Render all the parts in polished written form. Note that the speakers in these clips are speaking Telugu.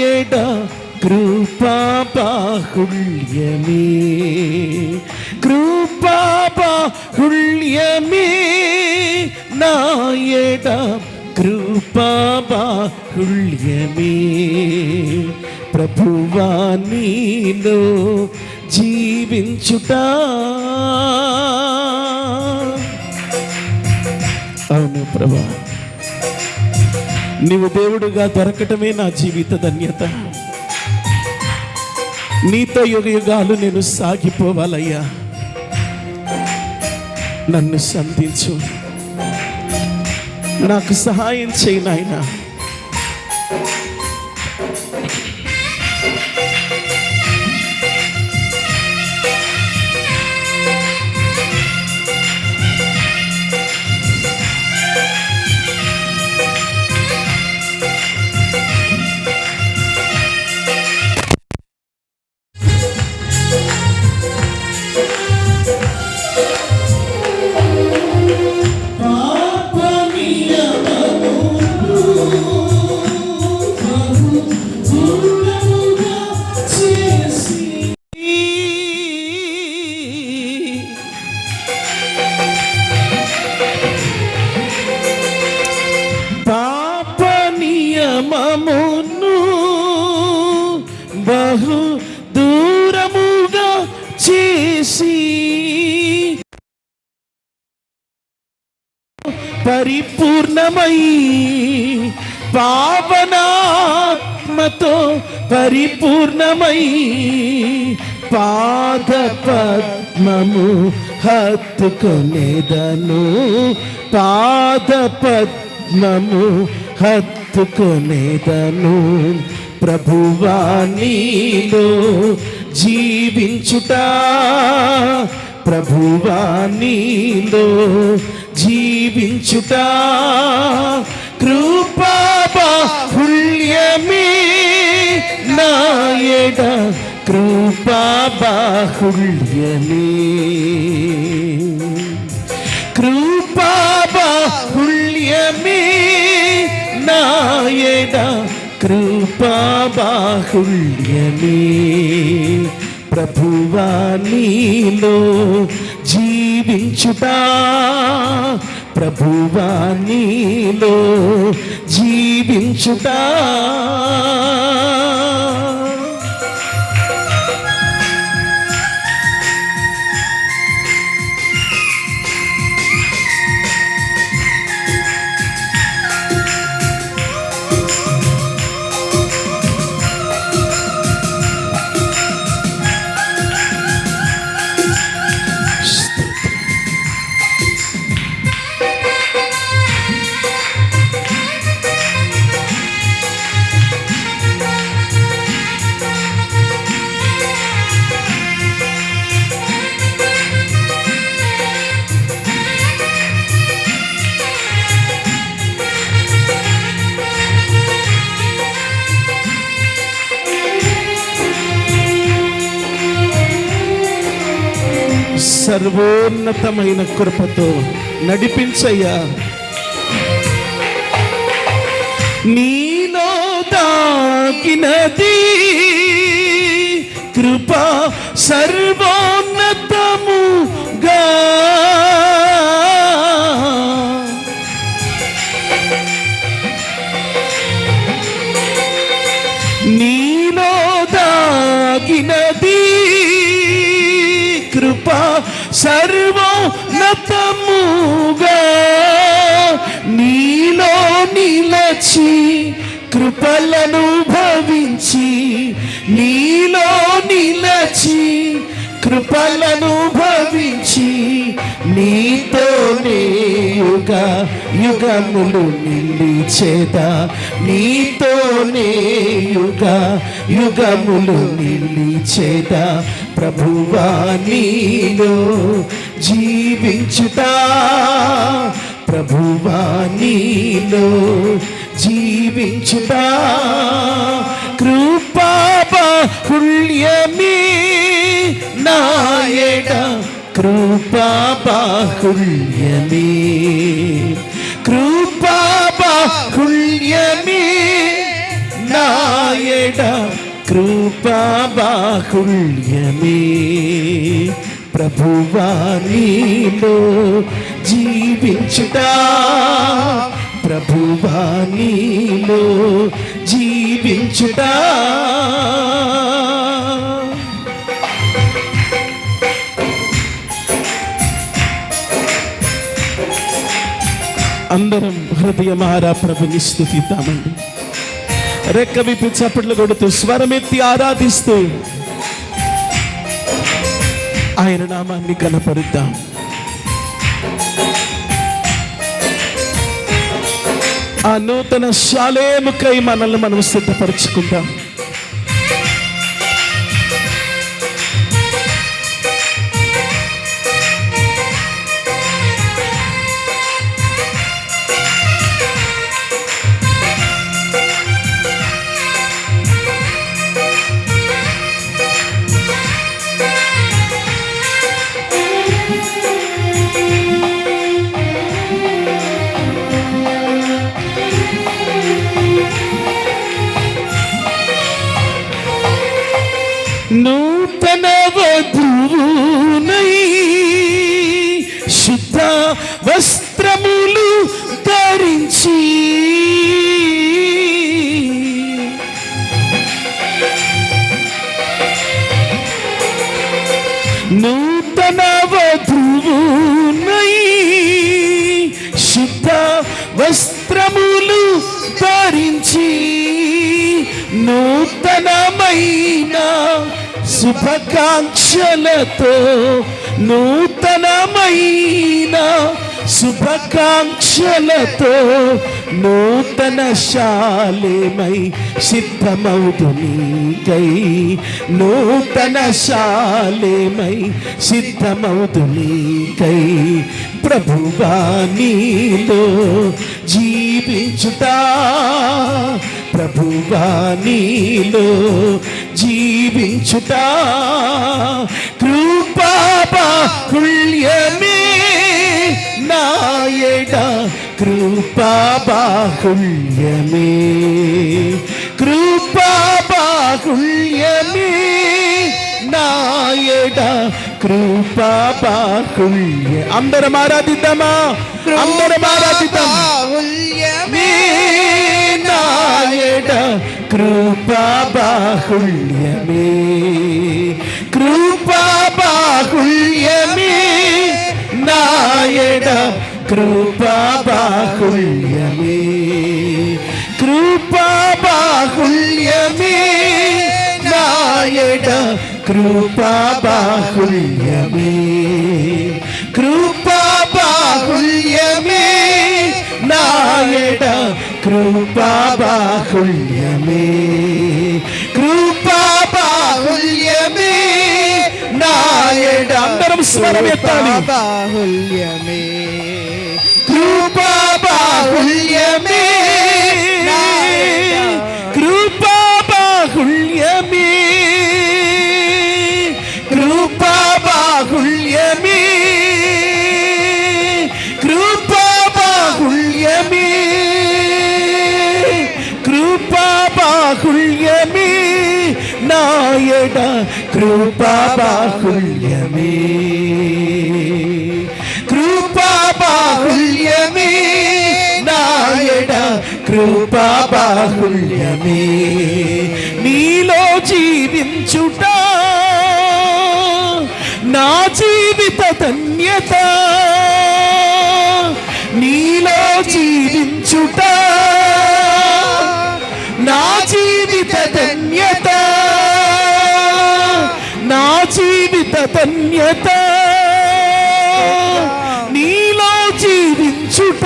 ఎడ కృపా బాహుళ్యమే, కృపా బాహుళ్యమే నా ఎడ కృపా బాహుళ్యమే. ప్రభువా నీలో జీవించుట. అవును ప్రభా, నీవు దేవుడుగా దొరకటమే నా జీవిత ధన్యత. నీతో యుగ యుగాలు నేను సాగిపోవాలయ్యా. నన్ను సంధించు, నాకు సహాయం చేయి నాయనా. బహు దూరముగా చేసి పరిపూర్ణమై పావనాత్మతో పరిపూర్ణమై పాద పద్మము హత్తుకొనేదను, పాద పద్మము హత్తుకొనేదను. ప్రభువా నీలో జీవించుట, ప్రభువా నీలో జీవించుట. కృపా బాహుళ్యమే నా ఎడ కృపా బాహుళ్యమే, కృపా బాహుళ్యమే నా ఎడ కృపా బాహుళ్యమే. ప్రభువా నీలో జీవించుట, ప్రభువా నీలో జీవించుట. సర్వోన్నతమైన కృపతో నడిపించయ్యా. నీలో దాగినది కృప సర్వోన్నతముగా, నీలో దాగినది కృప సర్వోన్నతముగా. నీలో నిలచి కృపలను భవించి, నీలో నిలచి కృపలను భవించి, నీతోనే యుగ యుగములు నిలిచేదా, నీతోనే యుగ యుగములు నిలిచేదా. ప్రభువా నీలో జీవించుట, ప్రభువా నీలో జీవించుట. కృపా బాహుళ్యమే నా ఎడ కృపా బాహుళ్యమే, కృపా బాహుళ్యమే నాయడ కృపా బాహుళ్యమే ప్రభువా నీలో జీవించుట ప్రభువా నీలో జీవించుట అందరం హృదయమారా ప్రభుని స్తుతిద్దామండి. రెక్క విప్పి చప్పట్లు కొడుతూ స్వరమెత్తి ఆరాధిస్తూ ఆయన నామాన్ని కనపరుద్దాం. ఆ నూతన శాలేముకై మనల్ని మనం సిద్ధపరచుకుందాం. నూతన వధువునై శుద్ధ వస్త్రములు ధరించి నూతన వధువునై శుద్ధ వస్త్రములు ధరించి నూతనమైన శుభాకాంక్షలతో నూతనమైన శుభాకాంక్షలతో నూతన శాలేమై సిద్ధమౌదు నీకై నూతన శాలేమై సిద్ధమౌదు నీకై ప్రభువా నీలో జీవించుట ప్రభువా నీలో జీవించుట కృపా బాహుళ్యమే నాయడ కృపా బాహుళ్యమే కృపా బాహుళ్యమే నాయడ కృపా బాహుళ్య అందరం ఆరాధిద్దామా అందరం ఆరాధిద్దాం నాయడ కృపా బాహుళ్యమే కృపా బాహుళ్యమే నాయడ కృపా బాహుళ్యమే కృపా బాహుళ్యమే నాయడ కృపా బాహుళ్యమే కృపా బాహుళ్యమే నాయడ కృపా బాహుళ్యమే కృపా బాహుళ్యమే నాయడ అందరం స్వరం ఎత్తాలి బాహుళ్యమే కృపా బాహుళ్యమే కృపా బాహుళ్యమే కృపా బాహుళ్యమే కృపా బాహుళ్యమే కృపా బాహుళ్యమే నాయడ కృపా బాహుళ్యమే కృపా బాహుళ్యమే నాయడ కృపా బాహుళ్యమే నీలో జీవించుట నా జీవిత ధన్యత నీలో జీవించుట నా జీవిత ధన్యత నా జీవిత ధన్యత నీలో జీవించుట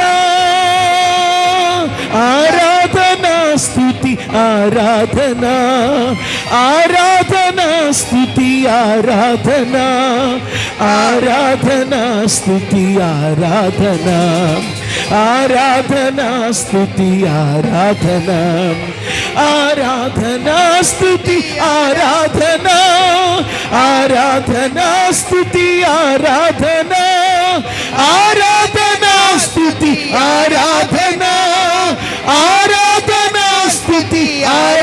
ఆరాధనా స్తుతి ఆరాధనా ఆరాధనా స్తుతి ఆరాధనా ఆరాధనా స్తుతి ఆరాధనా ఆరాధనా స్తుతి ఆరాధనా ఆరాధనా స్తుతి ఆరాధనా ఆరాధనా స్తుతి ఆరాధనా ఆరాధనా స్తుతి ఆరాధనా ఆరాధనా స్తుతి ఆరాధనా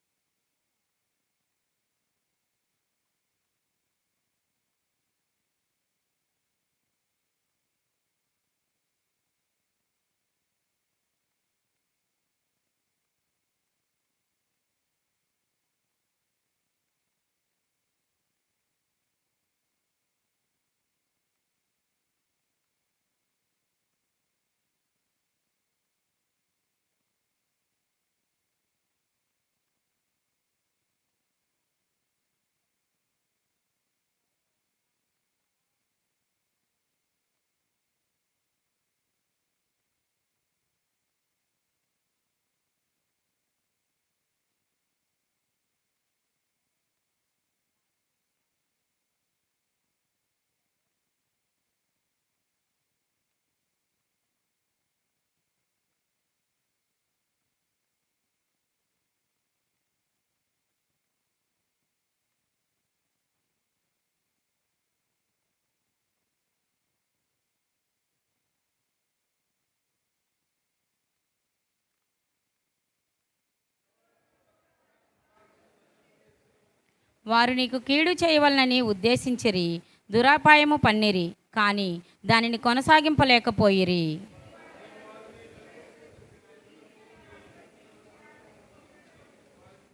వారు నీకు కీడు చేయవలనని ఉద్దేశించిరి, దురాపాయము పన్నిరి, కానీ దానిని కొనసాగింపలేకపోయిరి.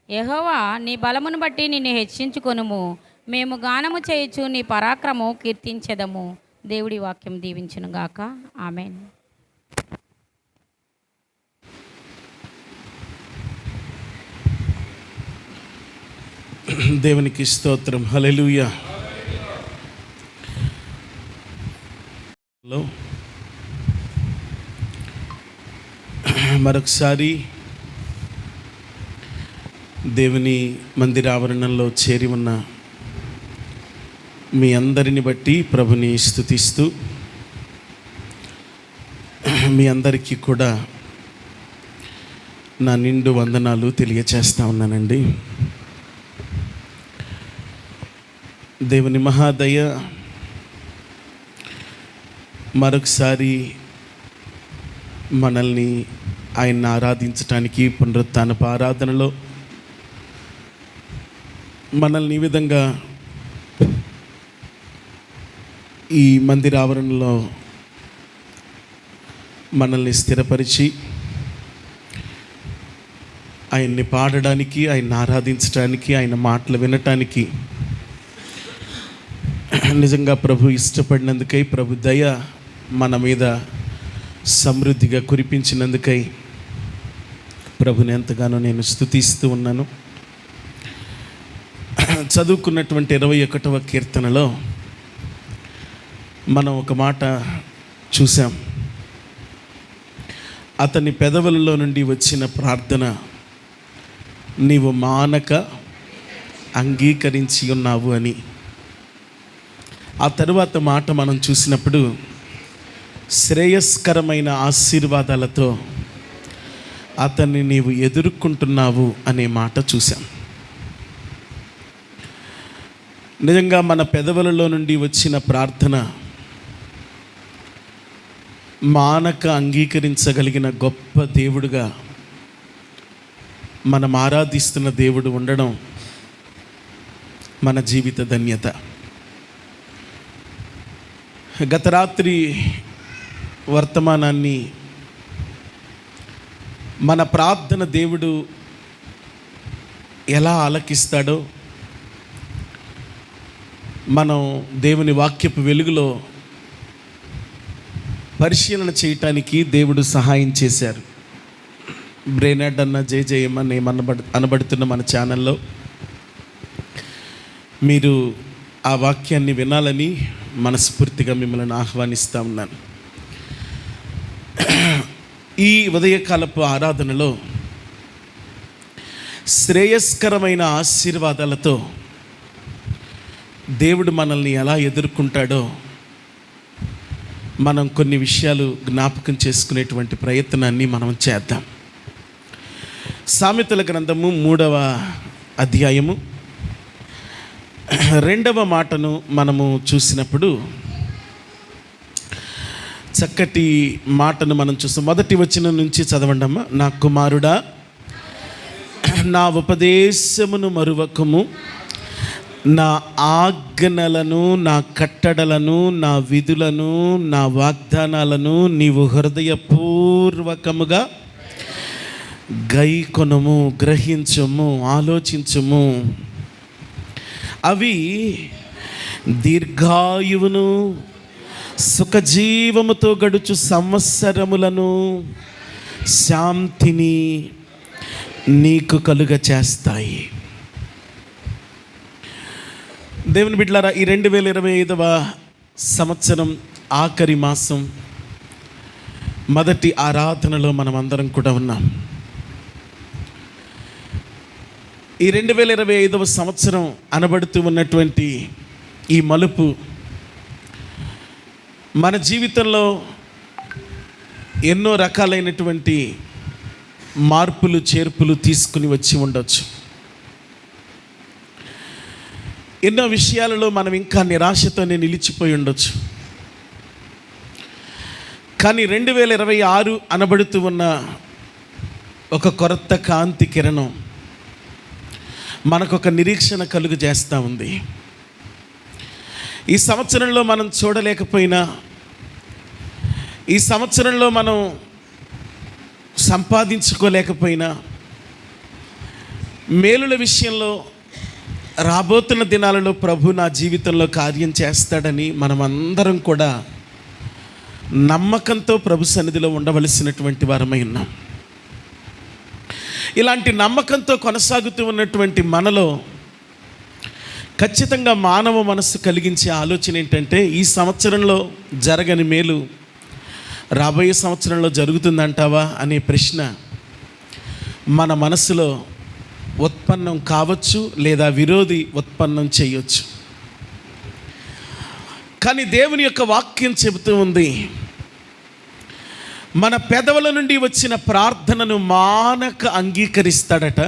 యెహోవా, నీ బలమును బట్టి నిన్ను హెచ్చించుకొనుము, మేము గానము చేయుచు నీ పరాక్రమము కీర్తించెదము. దేవుడి వాక్యం దీవించునుగాక. ఆమేన్. దేవునికి స్తోత్రం. హల్లెలూయా. మరొకసారి దేవుని మందిర ఆవరణంలో చేరి ఉన్న మీ అందరిని బట్టి ప్రభుని స్తుతిస్తూ మీ అందరికీ కూడా నా నిండు వందనాలు తెలియచేస్తా ఉన్నానండి. దేవుని మహాదయ మరొకసారి మనల్ని ఆయన్ని ఆరాధించటానికి పునరుత్థానపు ఆరాధనలో మనల్ని ఈ విధంగా ఈ మందిర ఆవరణలో మనల్ని స్థిరపరిచి ఆయన్ని పాడడానికి, ఆయన్ని ఆరాధించడానికి, ఆయన మాటలు వినటానికి నిజంగా ప్రభు ఇష్టపడినందుకై, ప్రభు దయ మన మీద సమృద్ధిగా కురిపించినందుకై ప్రభుని ఎంతగానో నేను స్తుతిస్తూ ఉన్నాను. చదువుకున్నటువంటి 21వ కీర్తనలో మనం ఒక మాట చూసాం. అతని పెదవులలో నుండి వచ్చిన ప్రార్థన నీవు మానక అంగీకరించి ఉన్నావు అని. ఆ తరువాత మాట మనం చూసినప్పుడు శ్రేయస్కరమైన ఆశీర్వాదాలతో అతన్ని నీవు ఎదుర్కొంటున్నావు అనే మాట చూసాం. నిజంగా మన పెదవులలో నుండి వచ్చిన ప్రార్థన మానక అంగీకరించగలిగిన గొప్ప దేవుడుగా మనం ఆరాధిస్తున్న దేవుడు ఉండడం మన జీవిత ధన్యత. గత రాత్రి వర్తమానాన్ని మన ప్రార్థన దేవుడు ఎలా ఆలకిస్తాడో మనం దేవుని వాక్యపు వెలుగులో పరిశీలన చేయటానికి దేవుడు సహాయం చేశారు. బ్రెయినడ్ అన్న జేజేఎం అని అనబడుతున్న మన ఛానల్లో మీరు ఆ వాక్యాన్ని వినాలని మనస్ఫూర్తిగా మిమ్మల్ని ఆహ్వానిస్తూ ఉన్నాను. ఈ ఉదయకాలపు ఆరాధనలో శ్రేయస్కరమైన ఆశీర్వాదాలతో దేవుడు మనల్ని ఎలా ఎదుర్కొంటాడో మనం కొన్ని విషయాలు జ్ఞాపకం చేసుకునేటువంటి ప్రయత్నాన్ని మనం చేద్దాం. సామెతల గ్రంథము 3వ అధ్యాయము 2వ మాటను మనము చూసినప్పుడు చక్కటి మాటను మనం చూస్తాం. మొదటి వచనం నుంచి చదవండమ్మా. నా కుమారుడా, నా ఉపదేశమును మరువకము, నా ఆజ్ఞలను, నా కట్టడలను, నా విధులను, నా వాగ్దానాలను నీవు హృదయపూర్వకముగా గైకొనుము, గ్రహించుము, ఆలోచించుము. అవి దీర్ఘాయువును, సుఖజీవముతో గడుచు సంవత్సరములను, శాంతిని నీకు కలుగ చేస్తాయి. దేవుని బిడ్డలారా, ఈ 2025వ సంవత్సరం ఆఖరి మాసం మొదటి ఆరాధనలో మనం అందరం కూడా ఉన్నాం. ఈ 2025వ సంవత్సరం అనబడుతూ ఉన్నటువంటి ఈ మలుపు మన జీవితంలో ఎన్నో రకాలైనటువంటి మార్పులు చేర్పులు తీసుకుని వచ్చి ఉండొచ్చు. ఎన్నో విషయాలలో మనం ఇంకా నిరాశతోనే నిలిచిపోయి ఉండొచ్చు. కానీ 2026 అనబడుతూ ఉన్న ఒక కొత్త కాంతి కిరణం మనకొక నిరీక్షణ కలుగు చేస్తూ ఉంది. ఈ సంవత్సరంలో మనం చూడలేకపోయినా, ఈ సంవత్సరంలో మనం సంపాదించుకోలేకపోయినా, మేలుల విషయంలో రాబోతున్న దినాలలో ప్రభు నా జీవితంలో కార్యం చేస్తాడని మనమందరం కూడా నమ్మకంతో ప్రభు సన్నిధిలో ఉండవలసినటువంటి వారమై ఉన్నాం. ఇలాంటి నమ్మకంతో కొనసాగుతూ ఉన్నటువంటి మనలో ఖచ్చితంగా మానవ మనస్సు కలిగించే ఆలోచన ఏంటంటే, ఈ సంవత్సరంలో జరగని మేలు రాబోయే సంవత్సరంలో జరుగుతుందంటావా అనే ప్రశ్న మన మనసులో ఉత్పన్నం కావచ్చు, లేదా విరోధి ఉత్పన్నం చేయొచ్చు. కానీ దేవుని యొక్క వాక్యం చెబుతూ ఉంది, మన పెదవుల నుండి వచ్చిన ప్రార్థనను మానక అంగీకరిస్తాడట,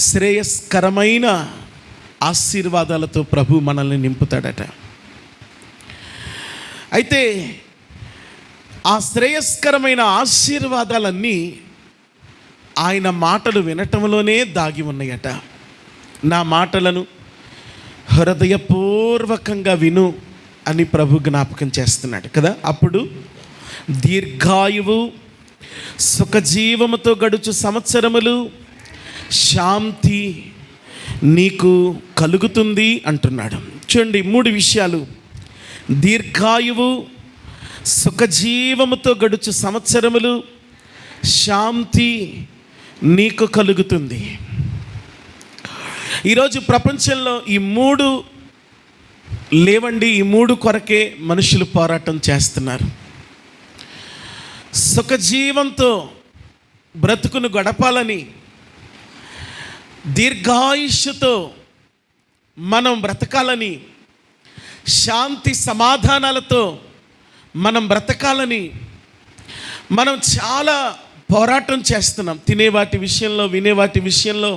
శ్రేయస్కరమైన ఆశీర్వాదాలతో ప్రభు మనల్ని నింపుతాడట. అయితే ఆ శ్రేయస్కరమైన ఆశీర్వాదాలన్నీ ఆయన మాటలు వినటంలోనే దాగి ఉన్నాయట. నా మాటలను హృదయపూర్వకంగా విను అని ప్రభు జ్ఞాపకం చేస్తున్నాడు కదా. అప్పుడు దీర్ఘాయువు, సుఖజీవముతో గడుచు సంవత్సరములు, శాంతి నీకు కలుగుతుంది అంటున్నాడు. చూడండి, 3 విషయాలు: దీర్ఘాయువు, సుఖజీవముతో గడుచు సంవత్సరములు, శాంతి నీకు కలుగుతుంది. ఈరోజు ప్రపంచంలో ఈ 3 లేవండి. ఈ 3 కొరకే మనుషులు పోరాటం చేస్తున్నారు. సుఖజీవంతో బ్రతుకును గడపాలని, దీర్ఘాయుష్యుతో మనం బ్రతకాలని, శాంతి సమాధానాలతో మనం బ్రతకాలని మనం చాలా పోరాటం చేస్తున్నాం. తినే వాటి విషయంలో, వినే వాటి విషయంలో,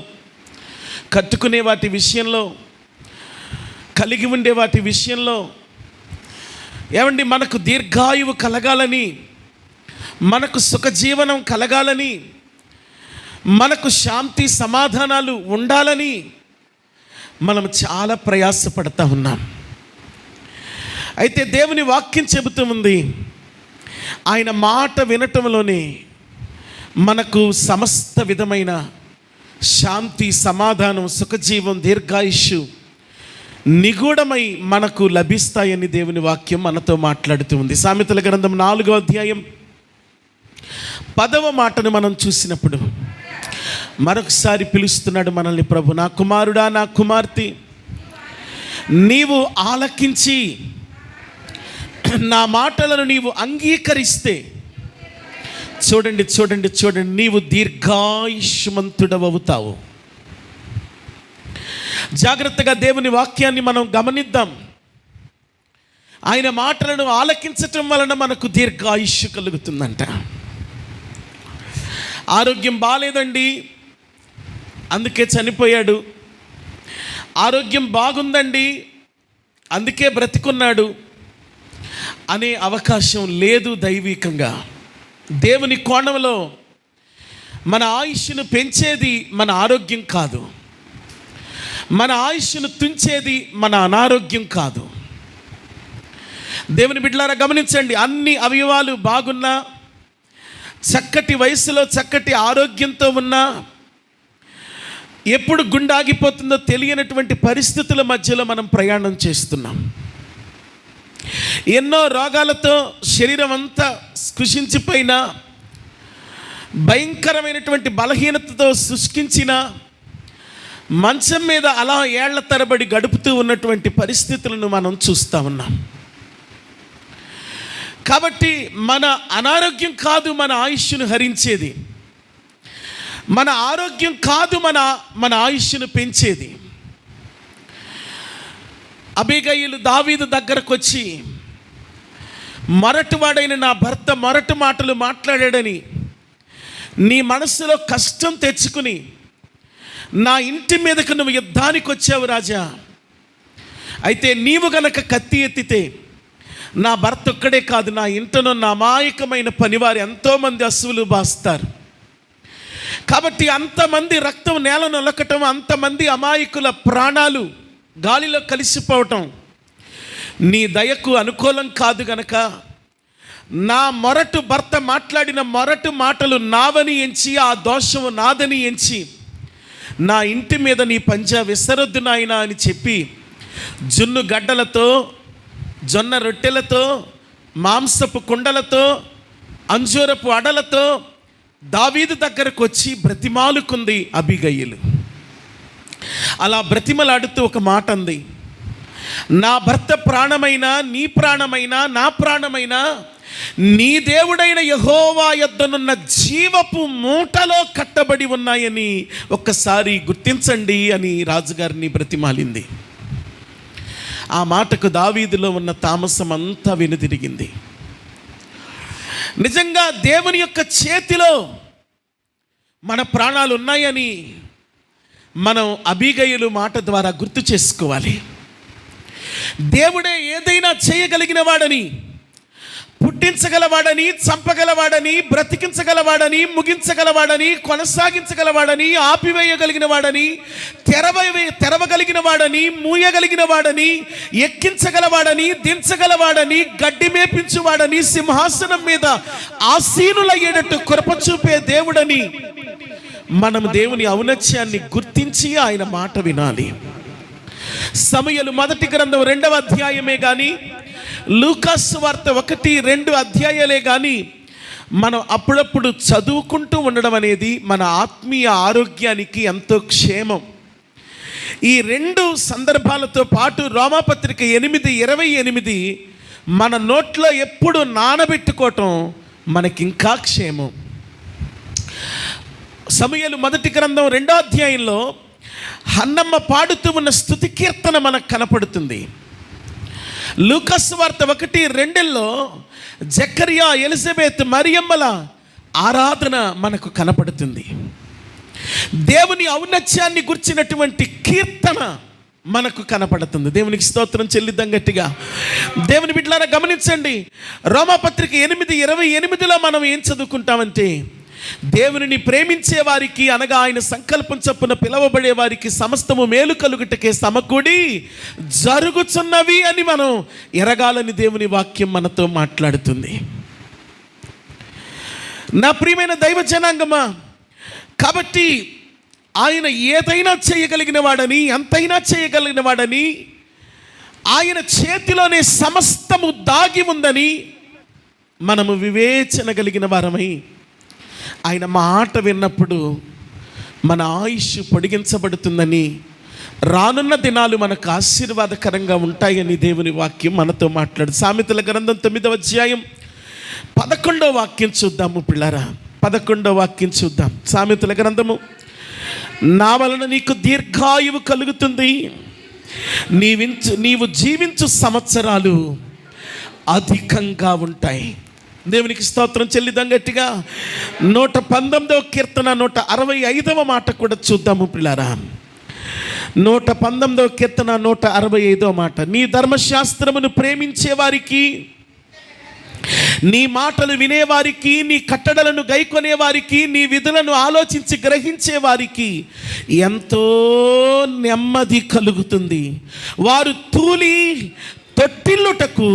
కట్టుకునే వాటి విషయంలో, కలిగి ఉండే వాటి విషయంలో. ఏమండి, మనకు దీర్ఘాయువు కలగాలని, మనకు సుఖజీవనం కలగాలని, మనకు శాంతి సమాధానాలు ఉండాలని మనం చాలా ప్రయాసపడతా ఉన్నాం. అయితే దేవుని వాక్యం చెబుతూ ఉంది, ఆయన మాట వినటంలోనే మనకు సమస్త విధమైన శాంతి, సమాధానం, సుఖజీవం, దీర్ఘాయుష్యు నిగూఢమై మనకు లభిస్తాయని దేవుని వాక్యం మనతో మాట్లాడుతూ ఉంది. సామెతల గ్రంథం 4వ అధ్యాయం 10వ మాటను మనం చూసినప్పుడు మరొకసారి పిలుస్తున్నాడు మనల్ని ప్రభు. నా కుమారుడా, నా కుమార్తె, నీవు ఆలకించి నా మాటలను నీవు అంగీకరిస్తే, చూడండి చూడండి చూడండి, నీవు దీర్ఘాయుష్మంతుడవుతావు. జాగ్రత్తగా దేవుని వాక్యాన్ని మనం గమనిద్దాం. ఆయన మాటలను ఆలకించటం వలన మనకు దీర్ఘాయుష్యు కలుగుతుందంట. ఆరోగ్యం బాలేదండి, అందుకే చనిపోయాడు. ఆరోగ్యం బాగుందండి, అందుకే బ్రతికున్నాడు అనే అవకాశం లేదు. దైవికంగా దేవుని కోణంలో మన ఆయుష్ను పెంచేది మన ఆరోగ్యం కాదు, మన ఆయుష్ను తుంచేది మన అనారోగ్యం కాదు. దేవుని బిడ్డలారా గమనించండి, అన్ని అవయవాలు బాగున్నా, చక్కటి వయసులో చక్కటి ఆరోగ్యంతో ఉన్నా, ఎప్పుడు గుండె ఆగిపోతుందో తెలియనటువంటి పరిస్థితుల మధ్యలో మనం ప్రయాణం చేస్తున్నాం. ఎన్నో రోగాలతో శరీరం అంతా స్కృశించిపోయిన, భయంకరమైనటువంటి బలహీనతతో శుష్కించిన, మంచం మీద అలా ఏళ్ల తరబడి గడుపుతూ ఉన్నటువంటి పరిస్థితులను మనం చూస్తూ ఉన్నాం. కాబట్టి మన అనారోగ్యం కాదు మన ఆయుష్ను హరించేది, మన ఆరోగ్యం కాదు మన ఆయుష్ను పెంచేది. అబీగయీలు దావీదు దగ్గరకు వచ్చి, మొరటివాడైన నా భర్త మొరటి మాటలు మాట్లాడాడని నీ మనస్సులో కష్టం తెచ్చుకుని నా ఇంటి మీదకు నువ్వు యుద్ధానికి వచ్చావు రాజా. అయితే నీవు గనక కత్తి ఎత్తితే నా భర్త ఒక్కడే కాదు, నా ఇంటనున్న అమాయకమైన పనివారు ఎంతోమంది అసువులు బాస్తారు. కాబట్టి అంతమంది రక్తం నేలను నొలకటం, అంతమంది అమాయకుల ప్రాణాలు గాలిలో కలిసిపోవటం నీ దయకు అనుకూలం కాదు గనక, నా మొరటు భర్త మాట్లాడిన మొరటు మాటలు నావని ఎంచి, ఆ దోషము నాదని ఎంచి, నా ఇంటి మీద నీ పంజా విసరొద్దు నాయనా అని చెప్పి జున్ను గడ్డలతో, జొన్న రొట్టెలతో, మాంసపు కుండలతో, అంజూరపు అడలతో దావీదు దగ్గరకు వచ్చి బ్రతిమాలుకుంది అబీగయీలు. అలా బ్రతిమలాడుతూ ఒక మాట అంది, నా భర్త ప్రాణమైనా, నీ ప్రాణమైనా, నా ప్రాణమైనా నీ దేవుడైన యెహోవా యొద్దనున్న జీవపు మూటలో కట్టబడి ఉన్నాయని ఒక్కసారి గుర్తించండి అని రాజుగారిని బ్రతిమాలింది. ఆ మాటకు దావీదులో ఉన్న తామసం అంతా వెనుదిరిగింది. నిజంగా దేవుని యొక్క చేతిలో మన ప్రాణాలు ఉన్నాయని మనం అబీగయీలు మాట ద్వారా గుర్తు చేసుకోవాలి. దేవుడే ఏదైనా చేయగలిగిన వాడని, పుట్టించగలవాడని, చంపగలవాడని, బ్రతికించగలవాడని, ముగించగలవాడని, కొనసాగించగలవాడని, ఆపివేయగలిగిన వాడని, తెరవగలిగిన వాడని, మూయగలిగిన వాడని, ఎక్కించగలవాడని, దించగలవాడని, గడ్డి మేపించువాడని, సింహాసనం మీద ఆసీనులయ్యేటట్టు కృప చూపే దేవుడని మనం దేవుని ఔన్నత్యాన్ని గుర్తించి ఆయన మాట వినాలి. సమూయేలు మొదటి గ్రంథం 2వ అధ్యాయమే కానీ, లూకాసు వార్త 1-2 అధ్యాయాలే కానీ మనం అప్పుడప్పుడు చదువుకుంటూ ఉండడం అనేది మన ఆత్మీయ ఆరోగ్యానికి ఎంతో క్షేమం. ఈ 2 సందర్భాలతో పాటు రోమాపత్రిక 8:28 మన నోట్లో ఎప్పుడు నానబెట్టుకోవటం మనకింకా క్షేమం. సమూయేలు మొదటి గ్రంథం 2వ అధ్యాయంలో హన్నమ్మ పాడుతూ ఉన్న స్తుతి కీర్తన మనకు కనపడుతుంది. లూకాసు వార్త 1-2 జకరియా, ఎలిజబెత్, మరియమ్మల ఆరాధన మనకు కనపడుతుంది. దేవుని ఔన్నత్యాన్ని గుర్చినటువంటి కీర్తన మనకు కనపడుతుంది. దేవునికి స్తోత్రం చెల్లిద్దాం గట్టిగా. దేవుని బిడ్డలారా గమనించండి, రోమాపత్రిక 8:28 మనం ఏం చదువుకుంటామంటే, దేవునిని ప్రేమించే వారికి, అనగా ఆయన సంకల్పం చొప్పున పిలవబడే వారికి సమస్తము మేలు కలుగుటకే సమకూడి జరుగుచున్నవి అని మనం ఎరగాలని దేవుని వాక్యం మనతో మాట్లాడుతుంది. నా ప్రియమైన దైవ జనాంగమా, కాబట్టి ఆయన ఏదైనా చేయగలిగిన వాడని, ఎంతైనా చేయగలిగిన వాడని, ఆయన చేతిలోనే సమస్తము దాగి ఉందని మనము వివేచన కలిగిన వారమై ఆయన మాట విన్నప్పుడు మన ఆయుష్ పొడిగించబడుతుందని, రానున్న దినాలు మనకు ఆశీర్వాదకరంగా ఉంటాయని దేవుని వాక్యం మనతో మాట్లాడు. సామెతల గ్రంథం 9వ అధ్యాయం 11వ వాక్యం చూద్దాము పిల్లరా. 11వ వాక్యం చూద్దాం. సామెతల గ్రంథము, నా వలన నీకు దీర్ఘాయువు కలుగుతుంది, నీవు జీవించు సంవత్సరాలు అధికంగా ఉంటాయి. దేవునికి స్తోత్రం చెల్లిద్దాం గట్టిగా. 119వ కీర్తన 165వ మాట కూడా చూద్దాము పిల్లారా. 119వ కీర్తన 165వ మాట, నీ ధర్మశాస్త్రమును ప్రేమించే వారికి, నీ మాటలు వినేవారికి, నీ కట్టడలను గైకొనే వారికి, నీ విధులను ఆలోచించి గ్రహించే వారికి ఎంతో నెమ్మది కలుగుతుంది. వారు తూలి తొట్టిల్లుటకు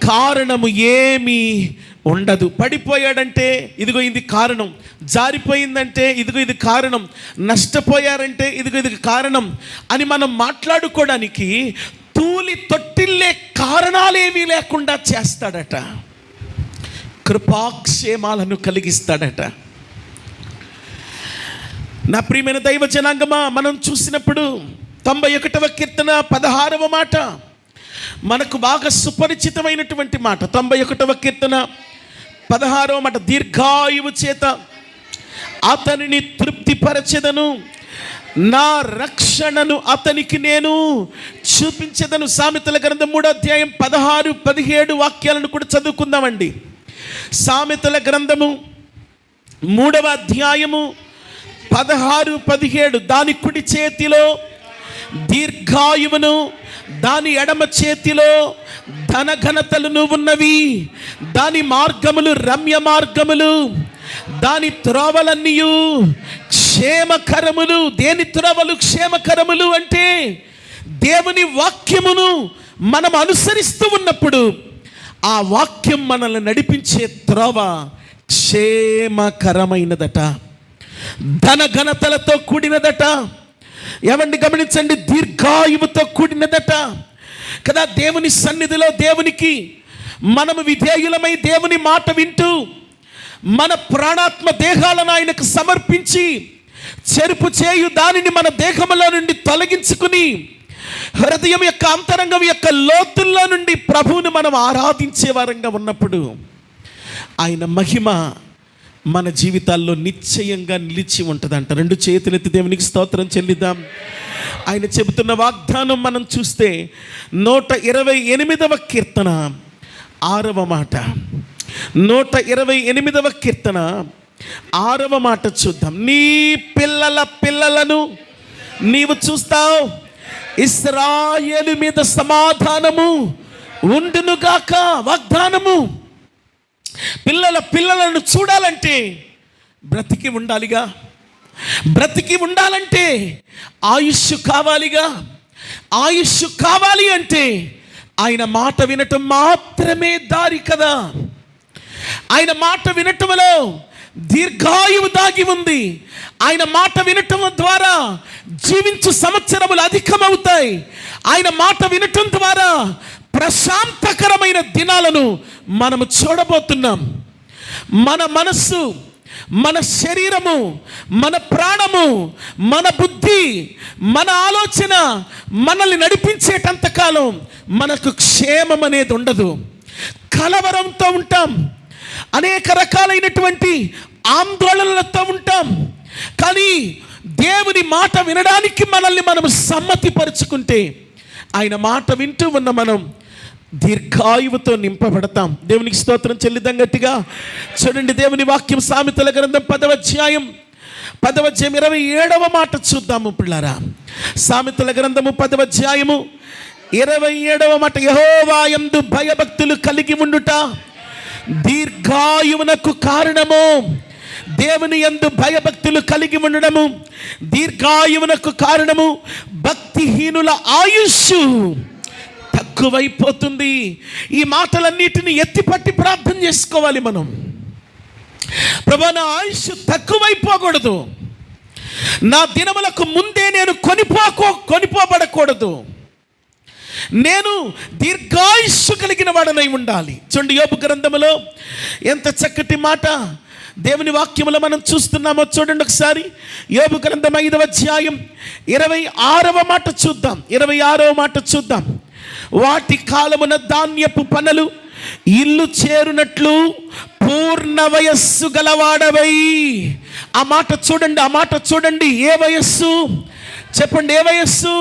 కారణము ఏమీ ఉండదు. పడిపోయాడంటే ఇదిగో ఇది కారణం, జారిపోయిందంటే ఇదిగో ఇది కారణం, నష్టపోయారంటే ఇదిగో ఇది కారణం అని మనం మాట్లాడుకోవడానికి తూలి తొట్టిల్లే కారణాలేమీ లేకుండా చేస్తాడట. కృపాక్షేమాలను కలిగిస్తాడట. నా ప్రియమైన దైవ జనాంగమా, మనం చూసినప్పుడు 91వ కీర్తన 16వ మాట మనకు బాగా సుపరిచితమైనటువంటి మాట. 91వ కీర్తన 16వ మాట, దీర్ఘాయువు చేత అతనిని తృప్తిపరచెదను, నా రక్షణను అతనికి నేను చూపించెదను. సామెతల గ్రంథం 3వ అధ్యాయం 16-17 వాక్యాలను కూడా చదువుకుందామండి. సామెతల గ్రంథము 3వ అధ్యాయము 16-17, దాని కుడి చేతిలో దీర్ఘాయువును, దాని ఎడమ చేతిలో ధనఘనతలు ఉన్నవి, దాని మార్గములు రమ్య మార్గములు, దాని త్రోవలన్నీయు క్షేమకరములు. దేని త్రోవలు క్షేమకరములు అంటే దేవుని వాక్యమును మనం అనుసరిస్తూ ఉన్నప్పుడు ఆ వాక్యం మనల్ని నడిపించే త్రోవ క్షేమకరమైనదట, ధనఘనతలతో కూడినదట. ఏమండి గమనించండి, దీర్ఘాయువుతో కూడినదట కదా. దేవుని సన్నిధిలో దేవునికి మనము విధేయులమై దేవుని మాట వింటూ మన ప్రాణాత్మ దేహాలను ఆయనకు సమర్పించి చెరుపు చేయు దానిని మన దేహంలో నుండి తొలగించుకుని హృదయం యొక్క అంతరంగం యొక్క లోతుల్లో నుండి ప్రభువుని మనం ఆరాధించే వారంగా ఉన్నప్పుడు ఆయన మహిమ మన జీవితాల్లో నిశ్చయంగా నిలిచి ఉంటుందంట. 2 చేతులెత్తి దేవునికి స్తోత్రం చెల్లిద్దాం. ఆయన చెబుతున్న వాగ్దానం మనం చూస్తే 128వ కీర్తన 6వ మాట, 128వ కీర్తన 6వ మాట చూద్దాం. నీ పిల్లల పిల్లలను నీవు చూస్తావు, ఇశ్రాయేలు మీద సమాధానము ఉండునుగాక. వాగ్దానము. పిల్లల పిల్లలను చూడాలంటే బ్రతికి ఉండాలిగా. బ్రతికి ఉండాలంటే ఆయుష్ కావాలిగా. ఆయుష్ కావాలి అంటే ఆయన మాట వినటం మాత్రమే దారి కదా. ఆయన మాట వినటంలో దీర్ఘాయువు దాగి ఉంది. ఆయన మాట వినటం ద్వారా జీవించు సంవత్సరములు అధికమవుతాయి. ఆయన మాట వినటం ద్వారా ప్రశాంతకరమైన దినాలను మనము చూడబోతున్నాం. మన మనస్సు, మన శరీరము, మన ప్రాణము, మన బుద్ధి, మన ఆలోచన మనల్ని నడిపించేటంత కాలం మనకు క్షేమం అనేది ఉండదు. కలవరంతో ఉంటాం, అనేక రకాలైనటువంటి ఆందోళనలతో ఉంటాం. కానీ దేవుని మాట వినడానికి మనల్ని మనం సమ్మతిపరుచుకుంటే ఆయన మాట వింటూ ఉన్న మనం దీర్ఘాయువుతో నింపబడతాం. దేవునికి స్తోత్రం చెల్లిద్దాం గట్టిగా. చూడండి, దేవుని వాక్యం సామెతల గ్రంథం 10వ అధ్యాయం 27వ మాట చూద్దాము పిల్లారా. సామెతల గ్రంథము 10వ అధ్యాయము 27వ మాట. యెహోవా యందు భయభక్తులు కలిగి ఉండుట దీర్ఘాయువునకు కారణము. దేవుని యందు భయభక్తులు కలిగి ఉండడము దీర్ఘాయువునకు కారణము. భక్తిహీనుల ఆయుష్ తక్కువైపోతుంది. ఈ మాటలన్నిటిని ఎత్తిపట్టి ప్రార్థన చేసుకోవాలి మనం. ప్రభువా, నా ఆయుష్ తక్కువైపోకూడదు. నా దినములకు ముందే నేను కొనిపోబడకూడదు. నేను దీర్ఘాయుష్షు కలిగిన వాడనై ఉండాలి. చూడండి, యోబు గ్రంథములో ఎంత చక్కటి మాట దేవుని వాక్యములో మనం చూస్తున్నామో చూడండి ఒకసారి. యోబు గ్రంథం 5వ అధ్యాయం 26వ మాట చూద్దాం. 26వ మాట చూద్దాం. వాటి కాలమున ధాన్యపు పనలు ఇల్లు చేరునట్లు పూర్ణ వయస్సు గలవాడవై. ఆ మాట చూడండి, ఆ మాట చూడండి. ఏ వయస్సు చెప్పండి? ఏ వయస్సు?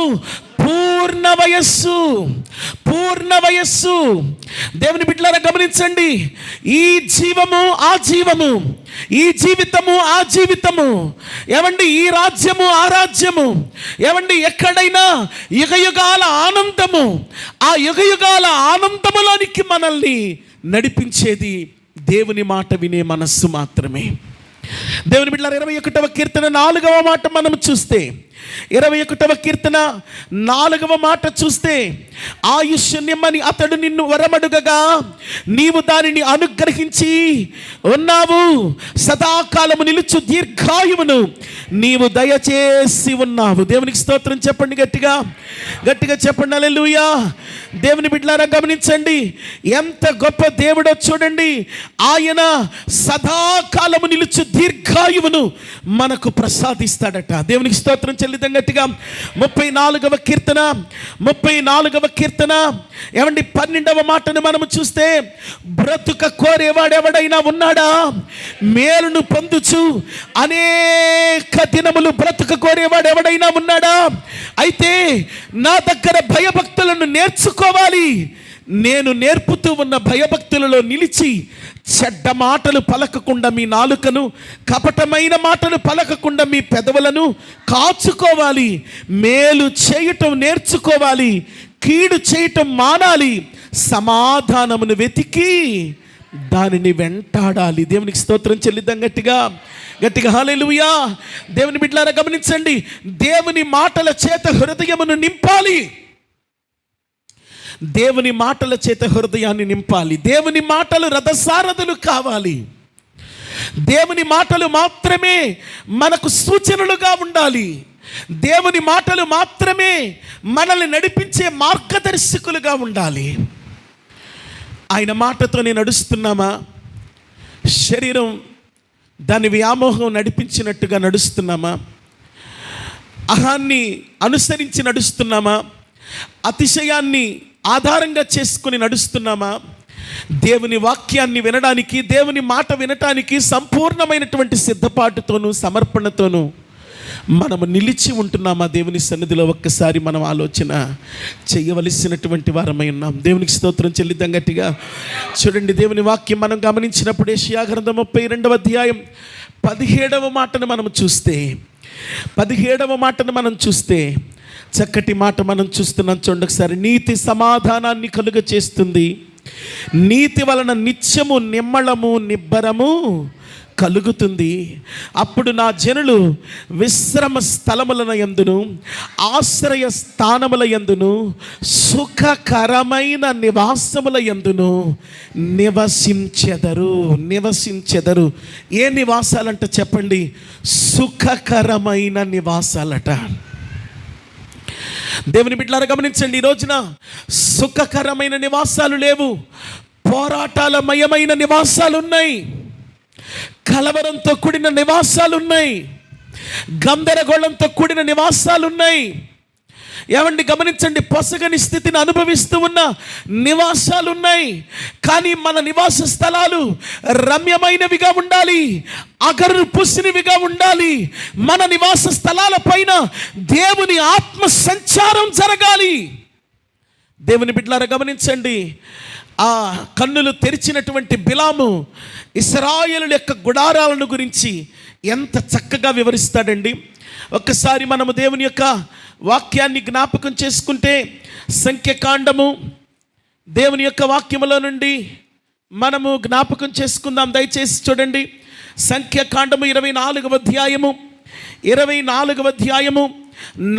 పూర్ణ వయస్సు. పూర్ణ వయస్సు. దేవుని బిడ్డలారా గమనించండి. ఈ జీవము ఆ జీవము, ఈ జీవితము ఆ జీవితము, ఏమండి ఈ రాజ్యము ఆ రాజ్యము, ఏమండి ఎక్కడైనా యుగయుగాల ఆనందము, ఆ యుగయుగాల ఆనందములోనికి మనల్ని నడిపించేది దేవుని మాట వినే మనస్సు మాత్రమే. దేవుని బిడ్డలారా 21వ కీర్తన 4వ మాట మనం చూస్తే, 21వ కీర్తన 4వ మాట చూస్తే, ఆయుష్యమని అతడు నిన్ను వరమడుగగా నీవు దానిని అనుగ్రహించి ఉన్నావు. సదాకాలము నిలుచు దీర్ఘాయువును నీవు దయచేసి ఉన్నావు. దేవునికి స్తోత్రం చెప్పండి గట్టిగా, గట్టిగా చెప్పండి హల్లెలూయా. దేవుని బిడ్డలారా గమనించండి, ఎంత గొప్ప దేవుడో చూడండి. ఆయన సదాకాలము నిలుచు దీర్ఘాయువును మనకు ప్రసాదిస్తాడట. దేవునికి స్తోత్రం చెల్లిద్దాం గట్టిగా. 34వ కీర్తన, 34వ కీర్తన ఏమండి 12వ మాటను మనము చూస్తే, బ్రతుక కోరేవాడెవడైనా ఉన్నాడా? మేలును పొందుచు అనేక దినములు బ్రతుక కోరేవాడు ఎవడైనా ఉన్నాడా? అయితే నా దగ్గర భయభక్తులను నేర్చుకోవాలి. నేను నేర్పుతూ ఉన్న భయభక్తులలో నిలిచి చెడ్డ మాటలు పలకకుండా మీ నాలుకను, కపటమైన మాటలు పలకకుండా మీ పెదవులను కాచుకోవాలి. మేలు చేయటం నేర్చుకోవాలి, కీడు చేయటం మానాలి. సమాధానమును వెతికి దానిని వెంటాడాలి. దేవునికి స్తోత్రం చెల్లిద్దాం గట్టిగా గట్టిగా హల్లెలూయా. దేవుని బిడ్డలారా గమనించండి, దేవుని మాటల చేత హృదయమును నింపాలి. దేవుని మాటల చేత హృదయాన్ని నింపాలి. దేవుని మాటలు రథసారథులు కావాలి. దేవుని మాటలు మాత్రమే మనకు సూచనలుగా ఉండాలి. దేవుని మాటలు మాత్రమే మనల్ని నడిపించే మార్గదర్శకులుగా ఉండాలి. ఆయన మాటతోనే నడుస్తున్నామా? శరీరం దాని వ్యామోహం నడిపించినట్టుగా నడుస్తున్నామా? అహాన్ని అనుసరించి నడుస్తున్నామా? అతిశయాన్ని ఆధారంగా చేసుకుని నడుస్తున్నామా? దేవుని వాక్యాన్ని వినడానికి, దేవుని మాట వినటానికి సంపూర్ణమైనటువంటి సిద్ధపాటుతోనూ సమర్పణతోనూ మనము నిలిచి ఉంటున్నామా? దేవుని సన్నిధిలో ఒక్కసారి మనం ఆలోచన చేయవలసినటువంటి వారమై ఉన్నాం. దేవునికి స్తోత్రం చెల్లిద్దాం గట్టిగా. చూడండి, దేవుని వాక్యం మనం గమనించినప్పుడు యెషయా గ్రంథం 32వ అధ్యాయం 17వ మాటను మనం చూస్తే, 17వ మాటను మనం చూస్తే చక్కటి మాట మనం చూస్తున్నాం. చూడండి ఒకసారి. నీతి సమాధానాన్ని కలుగ చేస్తుంది, నీతి వలన నిత్యము నిమ్మళము నిబ్బరము కలుగుతుంది. అప్పుడు నా జనులు విశ్రమ స్థలముల యందును ఆశ్రయ స్థానముల యందును సుఖకరమైన నివాసముల యందును నివసించెదరు. ఏ నివాసాలంట చెప్పండి? సుఖకరమైన నివాసాలట. దేవుని బిడ్డలారా గమనించండి, ఈ రోజున సుఖకరమైన నివాసాలు లేవు, పోరాటాలమయమైన నివాసాలు ఉన్నాయి, కలవరంతో కూడిన నివాసాలు ఉన్నాయి, గందరగోళంతో కూడిన నివాసాలు ఉన్నాయి. ఏమండి గమనించండి, పొసగని స్థితిని అనుభవిస్తూ ఉన్న నివాసాలు ఉన్నాయి. కానీ మన నివాస స్థలాలు రమ్యమైనవిగా ఉండాలి, అగరు పుసినివిగా ఉండాలి. మన నివాస స్థలాల పైన దేవుని ఆత్మ సంచారం జరగాలి. దేవుని బిడ్డలారా గమనించండి, ఆ కన్నులు తెరిచినటువంటి బిలాము ఇశ్రాయేలు యొక్క గుడారాలను గురించి ఎంత చక్కగా వివరిస్తాడండి. ఒక్కసారి మనము దేవుని యొక్క వాక్యాన్ని జ్ఞాపకం చేసుకుంటే, సంఖ్యాకాండము దేవుని యొక్క వాక్యములో నుండి మనము జ్ఞాపకం చేసుకుందాం. దయచేసి చూడండి, సంఖ్యాకాండము 24వ అధ్యాయము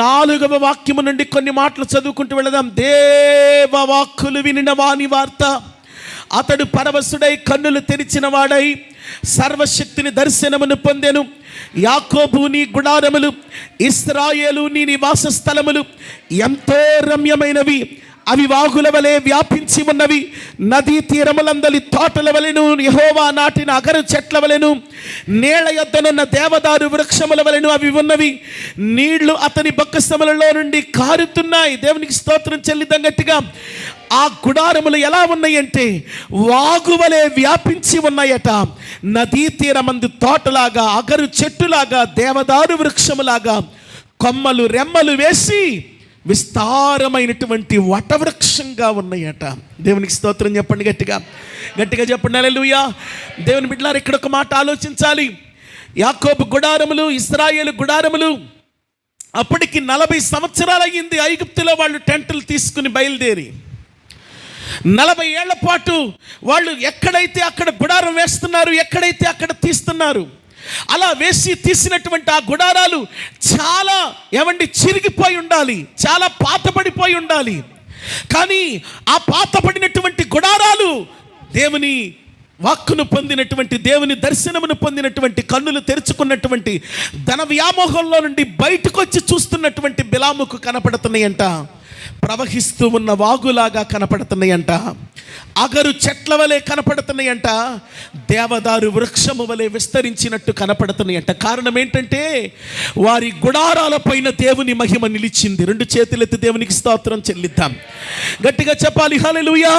4వ వాక్యము నుండి కొన్ని మాటలు చదువుకుంటూ వెళదాం. దేవవాక్కులు వినిన వాని వార్త, అతడు పరవశుడై కన్నులు తెరిచిన వాడై సర్వశక్తిని దర్శనమును పొందెను. యాకోబు నీ గుడారములు, ఇశ్రాయేలు నీ నివాస స్థలములు ఎంతో రమ్యమైనవి, అవి వాగుల వలె వ్యాపించి ఉన్నవి. నదీ తీరములందలి తోటల వలెను, యెహోవా నాటిన అగరు చెట్ల వలెను, నేల యొద్దనున్న దేవదారు వృక్షముల వలెను అవి ఉన్నవి. నీళ్లు అతని బొక్కసములలో నుండి కారుతున్నాయి. దేవునికి స్తోత్రం చెల్లిద్దాం గట్టిగా. ఆ గుడారములు ఎలా ఉన్నాయంటే వాగువలే వ్యాపించి ఉన్నాయట. నదీ తీరమందు తోటలాగా, అగరు చెట్టులాగా, దేవదారు వృక్షములాగా కొమ్మలు రెమ్మలు వేసి విస్తారమైనటువంటి వటవృక్షంగా ఉన్నాయట. దేవునికి స్తోత్రం చెప్పండి గట్టిగా చెప్పండి హల్లెలూయా. దేవుని బిడ్డలారా, ఇక్కడ ఒక మాట ఆలోచించాలి. యాకోబు గుడారములు, ఇశ్రాయేలు గుడారములు అప్పటికి 40 సంవత్సరాలు అయ్యింది ఐగుప్తులో వాళ్ళు టెంట్లు తీసుకుని బయలుదేరి. 40 ఏళ్ల పాటు వాళ్ళు ఎక్కడైతే అక్కడ గుడారం వేస్తున్నారు, ఎక్కడైతే అక్కడ తీస్తున్నారు. అలా వేసి తీసినటువంటి ఆ గుడారాలు చాలా చిరిగిపోయి ఉండాలి, చాలా పాతపడిపోయి ఉండాలి. కానీ ఆ పాతపడినటువంటి గుడారాలు దేవుని వాక్కును పొందినటువంటి, దేవుని దర్శనమును పొందినటువంటి, కన్నులు తెరుచుకున్నటువంటి, ధన వ్యామోహంలో నుండి బయటకు వచ్చి చూస్తున్నటువంటి బిలాముకు కనపడుతున్నాయంట. ప్రవహిస్తూ ఉన్న వాగులాగా కనపడుతున్నాయంట, అగరు చెట్ల వలె కనపడుతున్నాయంట, దేవదారు వృక్షము వలె విస్తరించినట్టు కనపడుతున్నాయంట. కారణం ఏంటంటే వారి గుడారాల పైన దేవుని మహిమ నిలిచింది. 2 చేతులెత్తి దేవునికి స్తోత్రం చెల్లిద్దాం. గట్టిగా చెప్పాలి హల్లెలూయా.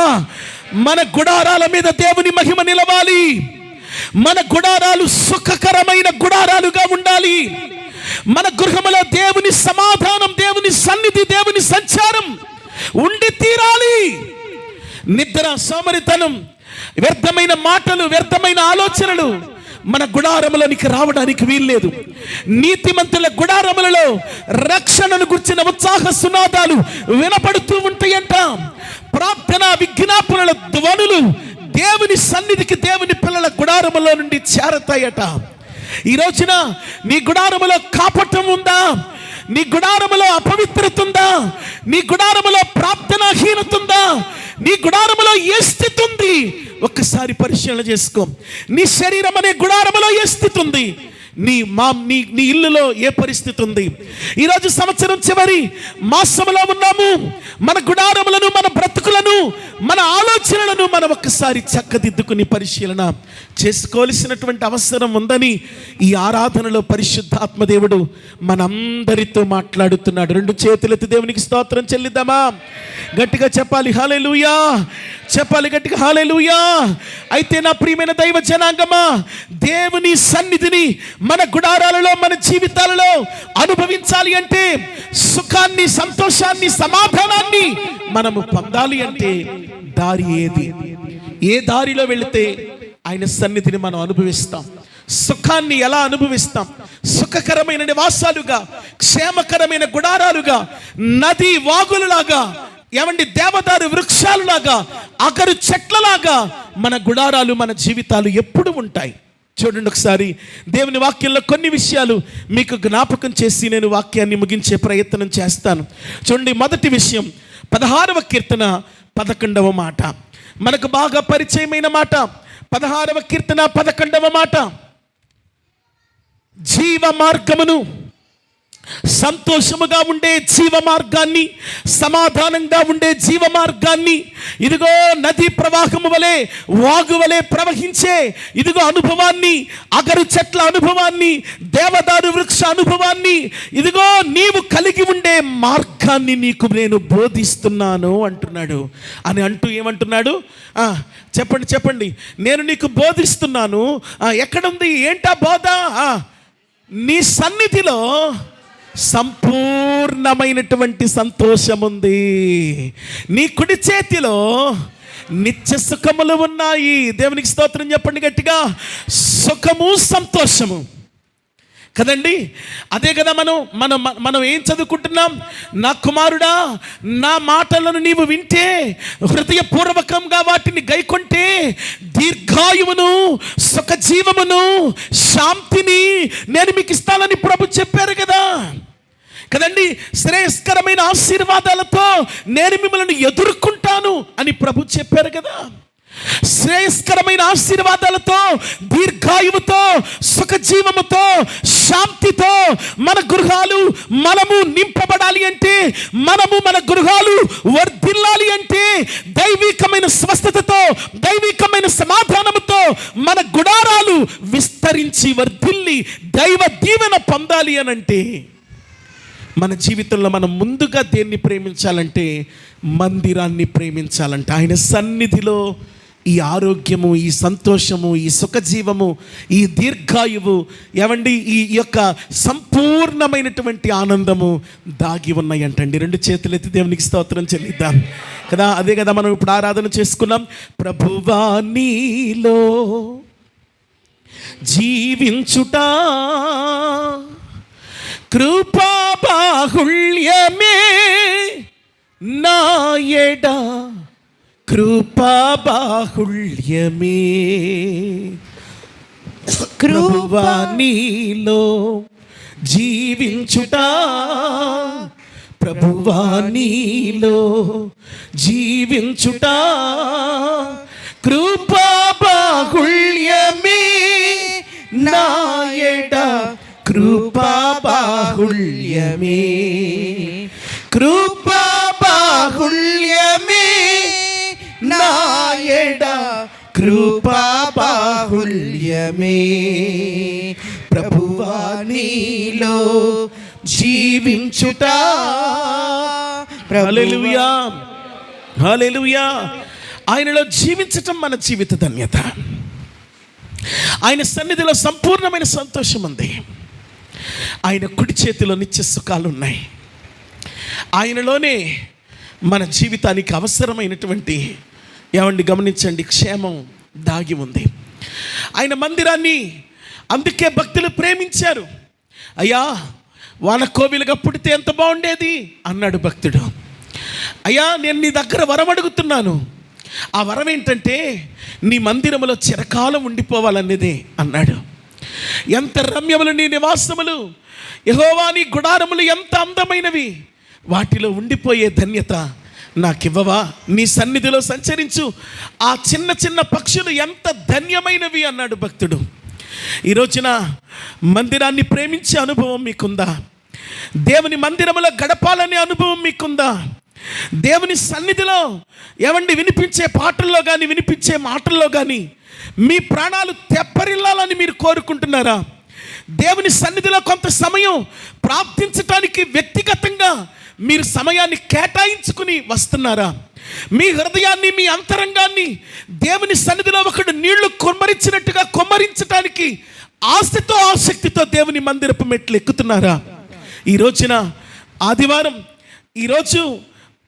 మన గుడారాల మీద దేవుని మహిమ నిలవాలి. మన గుడారాలు సుఖకరమైన గుడారాలుగా ఉండాలి. మన గృహములో దేవుని సమాధానం, దేవుని సన్నిధి, దేవుని సంచారం ఉండి తీరాలి. నిద్ర, సోమరితనం, వ్యర్థమైన మాటలు, వ్యర్థమైన ఆలోచనలు మన గుడారములోనికి రావడానికి వీల్లేదు. నీతిమంతుల గుడారములలో రక్షణను గుర్చిన ఉత్సాహ సునాదాలు వినపడుతూ ఉంటాయంట. ప్రార్థన విజ్ఞాపనల ధ్వనులు దేవుని సన్నిధికి దేవుని పిల్లల గుడారములో నుండి చేరతాయట. ఈ రోజున నీ గుడారములో కాపటం ఉందా? నీ గుడారములో అపవిత్రత ఉందా? నీ గుడారములో ప్రార్థనాహీనత ఉందా? నీ గుడారములో ఏ స్థితి ఉంది? ఒక్కసారి పరిశీలన చేసుకో. నీ శరీరం అనే గుడారములో ఏ స్థితి ఉంది? నీ ఇల్లులో ఏ పరిస్థితి ఉంది? ఈరోజు సంవత్సరం చివరి మాసంలో ఉన్నాము. మన గుడారములను, మన బ్రతుకులను, మన ఆలోచనలను మనం ఒక్కసారి చక్కదిద్దుకుని పరిశీలన చేసుకోవాల్సినటువంటి అవసరం ఉందని ఈ ఆరాధనలో పరిశుద్ధాత్మ దేవుడు మనందరితో మాట్లాడుతున్నాడు. 2 చేతులెత్తి దేవునికి స్తోత్రం చెల్లిద్దామా? గట్టిగా చెప్పాలి హల్లెలూయా, చెప్పాలి గట్టిగా హల్లెలూయా. అయితే నా ప్రియమైన దైవ జనాంగమా, దేవుని సన్నిధిని మన గుడారాలలో, మన జీవితాలలో అనుభవించాలి అంటే, సుఖాన్ని, సంతోషాన్ని, సమాధానాన్ని మనము పొందాలి అంటే దారి ఏది? ఏ దారిలో వెళితే ఆయన సన్నిధిని మనం అనుభవిస్తాం? సుఖాన్ని ఎలా అనుభవిస్తాం? సుఖకరమైన నివాసాలుగా, క్షేమకరమైన గుడారాలుగా, నది వాగులలాగా, ఏమండి దేవదారు వృక్షాలులాగా, అగరు చెట్లలాగా మన గుడారాలు, మన జీవితాలు ఎప్పుడు ఉంటాయి? చూడండి ఒకసారి దేవుని వాక్యంలో కొన్ని విషయాలు మీకు జ్ఞాపకం చేసి నేను వాక్యాన్ని ముగించే ప్రయత్నం చేస్తాను. చూడండి, మొదటి విషయం 16వ కీర్తన 11వ మాట. మనకు బాగా పరిచయమైన మాట. 16వ కీర్తన 11వ మాట. జీవ మార్గమును, సంతోషముగా ఉండే జీవ మార్గాన్ని, సమాధానంగా ఉండే జీవ మార్గాన్ని, ఇదిగో నదీ ప్రవాహము వలె, వాగు వలె ప్రవహించే ఇదిగో అనుభవాన్ని, అగరు చెట్ల అనుభవాన్ని, దేవదారు వృక్ష అనుభవాన్ని, ఇదిగో నీవు కలిగి ఉండే మార్గాన్ని నీకు నేను బోధిస్తున్నాను అంటున్నాడు. అని అంటూ ఏమంటున్నాడు? చెప్పండి, నేను నీకు బోధిస్తున్నాను. ఎక్కడుంది? ఏంటా బోధ? నీ సన్నిధిలో సంపూర్ణమైనటువంటి సంతోషం ఉంది. నీ కుడి చేతిలో నిత్య సుఖములు ఉన్నాయి. దేవునికి స్తోత్రం చెప్పండి గట్టిగా. సుఖము, సంతోషము కదండి. అదే కదా మనం ఏం చదువుకుంటున్నాం? నా కుమారుడా, నా మాటలను నీవు వింటే, హృదయపూర్వకంగా వాటిని గైకొంటే దీర్ఘాయువును, సుఖజీవమును, శాంతిని నేను మీకు ఇస్తానని ప్రభు చెప్పారు కదా. కదండి, శ్రేయస్కరమైన ఆశీర్వాదాలతో నేను మిమ్మల్ని ఎదుర్కొంటాను అని ప్రభు చెప్పారు కదా. శ్రేయస్కరమైన ఆశీర్వాదాలతో, దీర్ఘాయువుతో, సుఖజీవముతో, శాంతితో మన గృహాలు మనము నింపబడాలి అంటే, మనము మన గృహాలు వర్ధిల్లాలి అంటే, దైవికమైన స్వస్థతతో, దైవికమైన సమాధానముతో మన గుడారాలు విస్తరించి వర్ధిల్లి దైవ దీవెన పొందాలి అనంటే, మన జీవితంలో మనం ముందుగా దేన్ని ప్రేమించాలంటే మందిరాన్ని ప్రేమించాలంటే. ఆయన సన్నిధిలో ఈ ఆరోగ్యము, ఈ సంతోషము, ఈ సుఖజీవము, ఈ దీర్ఘాయువు, ఏమండి ఈ యొక్క సంపూర్ణమైనటువంటి ఆనందము దాగి ఉన్నాయంటండి. 2 చేతులెత్తి దేవునికి స్తోత్రం చెల్లిద్దాం కదా. అదే కదా మనం ఇప్పుడు ఆరాధన చేసుకున్నాం. ప్రభువా నీలో జీవించుట కృపా బాహుళ్యమే నాయడ, కృపా బాహుళ్యమే. ప్రభువా నీలో జీవించుట, ప్రభువా నీలో జీవించుట కృపా బాహుళ్యమే నాయడ, కృపా బాహుళ్యమే, కృపా బాహుళ్యమే నాయడ, కృపా బాహుళ్యమే. ప్రభువా నీలో జీవించుట. హల్లెలూయా, హల్లెలూయా. ఆయనలో జీవించటం మన జీవిత ధన్యత. ఆయన సన్నిధిలో సంపూర్ణమైన సంతోషం ఉంది. ఆయన కుడి చేతిలో నిత్య సుఖాలు ఉన్నాయి. ఆయనలోనే మన జీవితానికి అవసరమైనటువంటి, ఏమండి గమనించండి, క్షేమం దాగి ఉంది. ఆయన మందిరాన్ని అందుకే భక్తులు ప్రేమించారు. అయ్యా, వానకోవిలుగా పుడితే ఎంత బాగుండేది అన్నాడు భక్తుడు. అయ్యా, నేను నీ దగ్గర వరం అడుగుతున్నాను, ఆ వరం ఏంటంటే నీ మందిరములో చిరకాలం ఉండిపోవాలన్నదే అన్నాడు. ఎంత రమ్యములు నీ నివాసములు, యెహోవా నీ గుడారములు ఎంత అందమైనవి, వాటిలో ఉండిపోయే ధన్యత నాకివ్వవా? నీ సన్నిధిలో సంచరించు ఆ చిన్న చిన్న పక్షులు ఎంత ధన్యమైనవి అన్నాడు భక్తుడు. ఈ రోజున మందిరాన్ని ప్రేమించే అనుభవం మీకుందా? దేవుని మందిరములో గడపాలనే అనుభవం మీకుందా? దేవుని సన్నిధిలో వినిపించే పాటల్లో కానీ వినిపించే మాటల్లో కానీ మీ ప్రాణాలు తెప్పరిల్లాలని మీరు కోరుకుంటున్నారా? దేవుని సన్నిధిలో కొంత సమయం ప్రార్థించటానికి వ్యక్తిగతంగా మీరు సమయాన్ని కేటాయించుకుని వస్తున్నారా? మీ హృదయాన్ని, మీ అంతరంగాన్ని దేవుని సన్నిధిలో ఒకడు నీళ్లు కొమ్మరించటానికి ఆశతో ఆసక్తితో దేవుని మందిరపు మెట్లు ఎక్కుతున్నారా?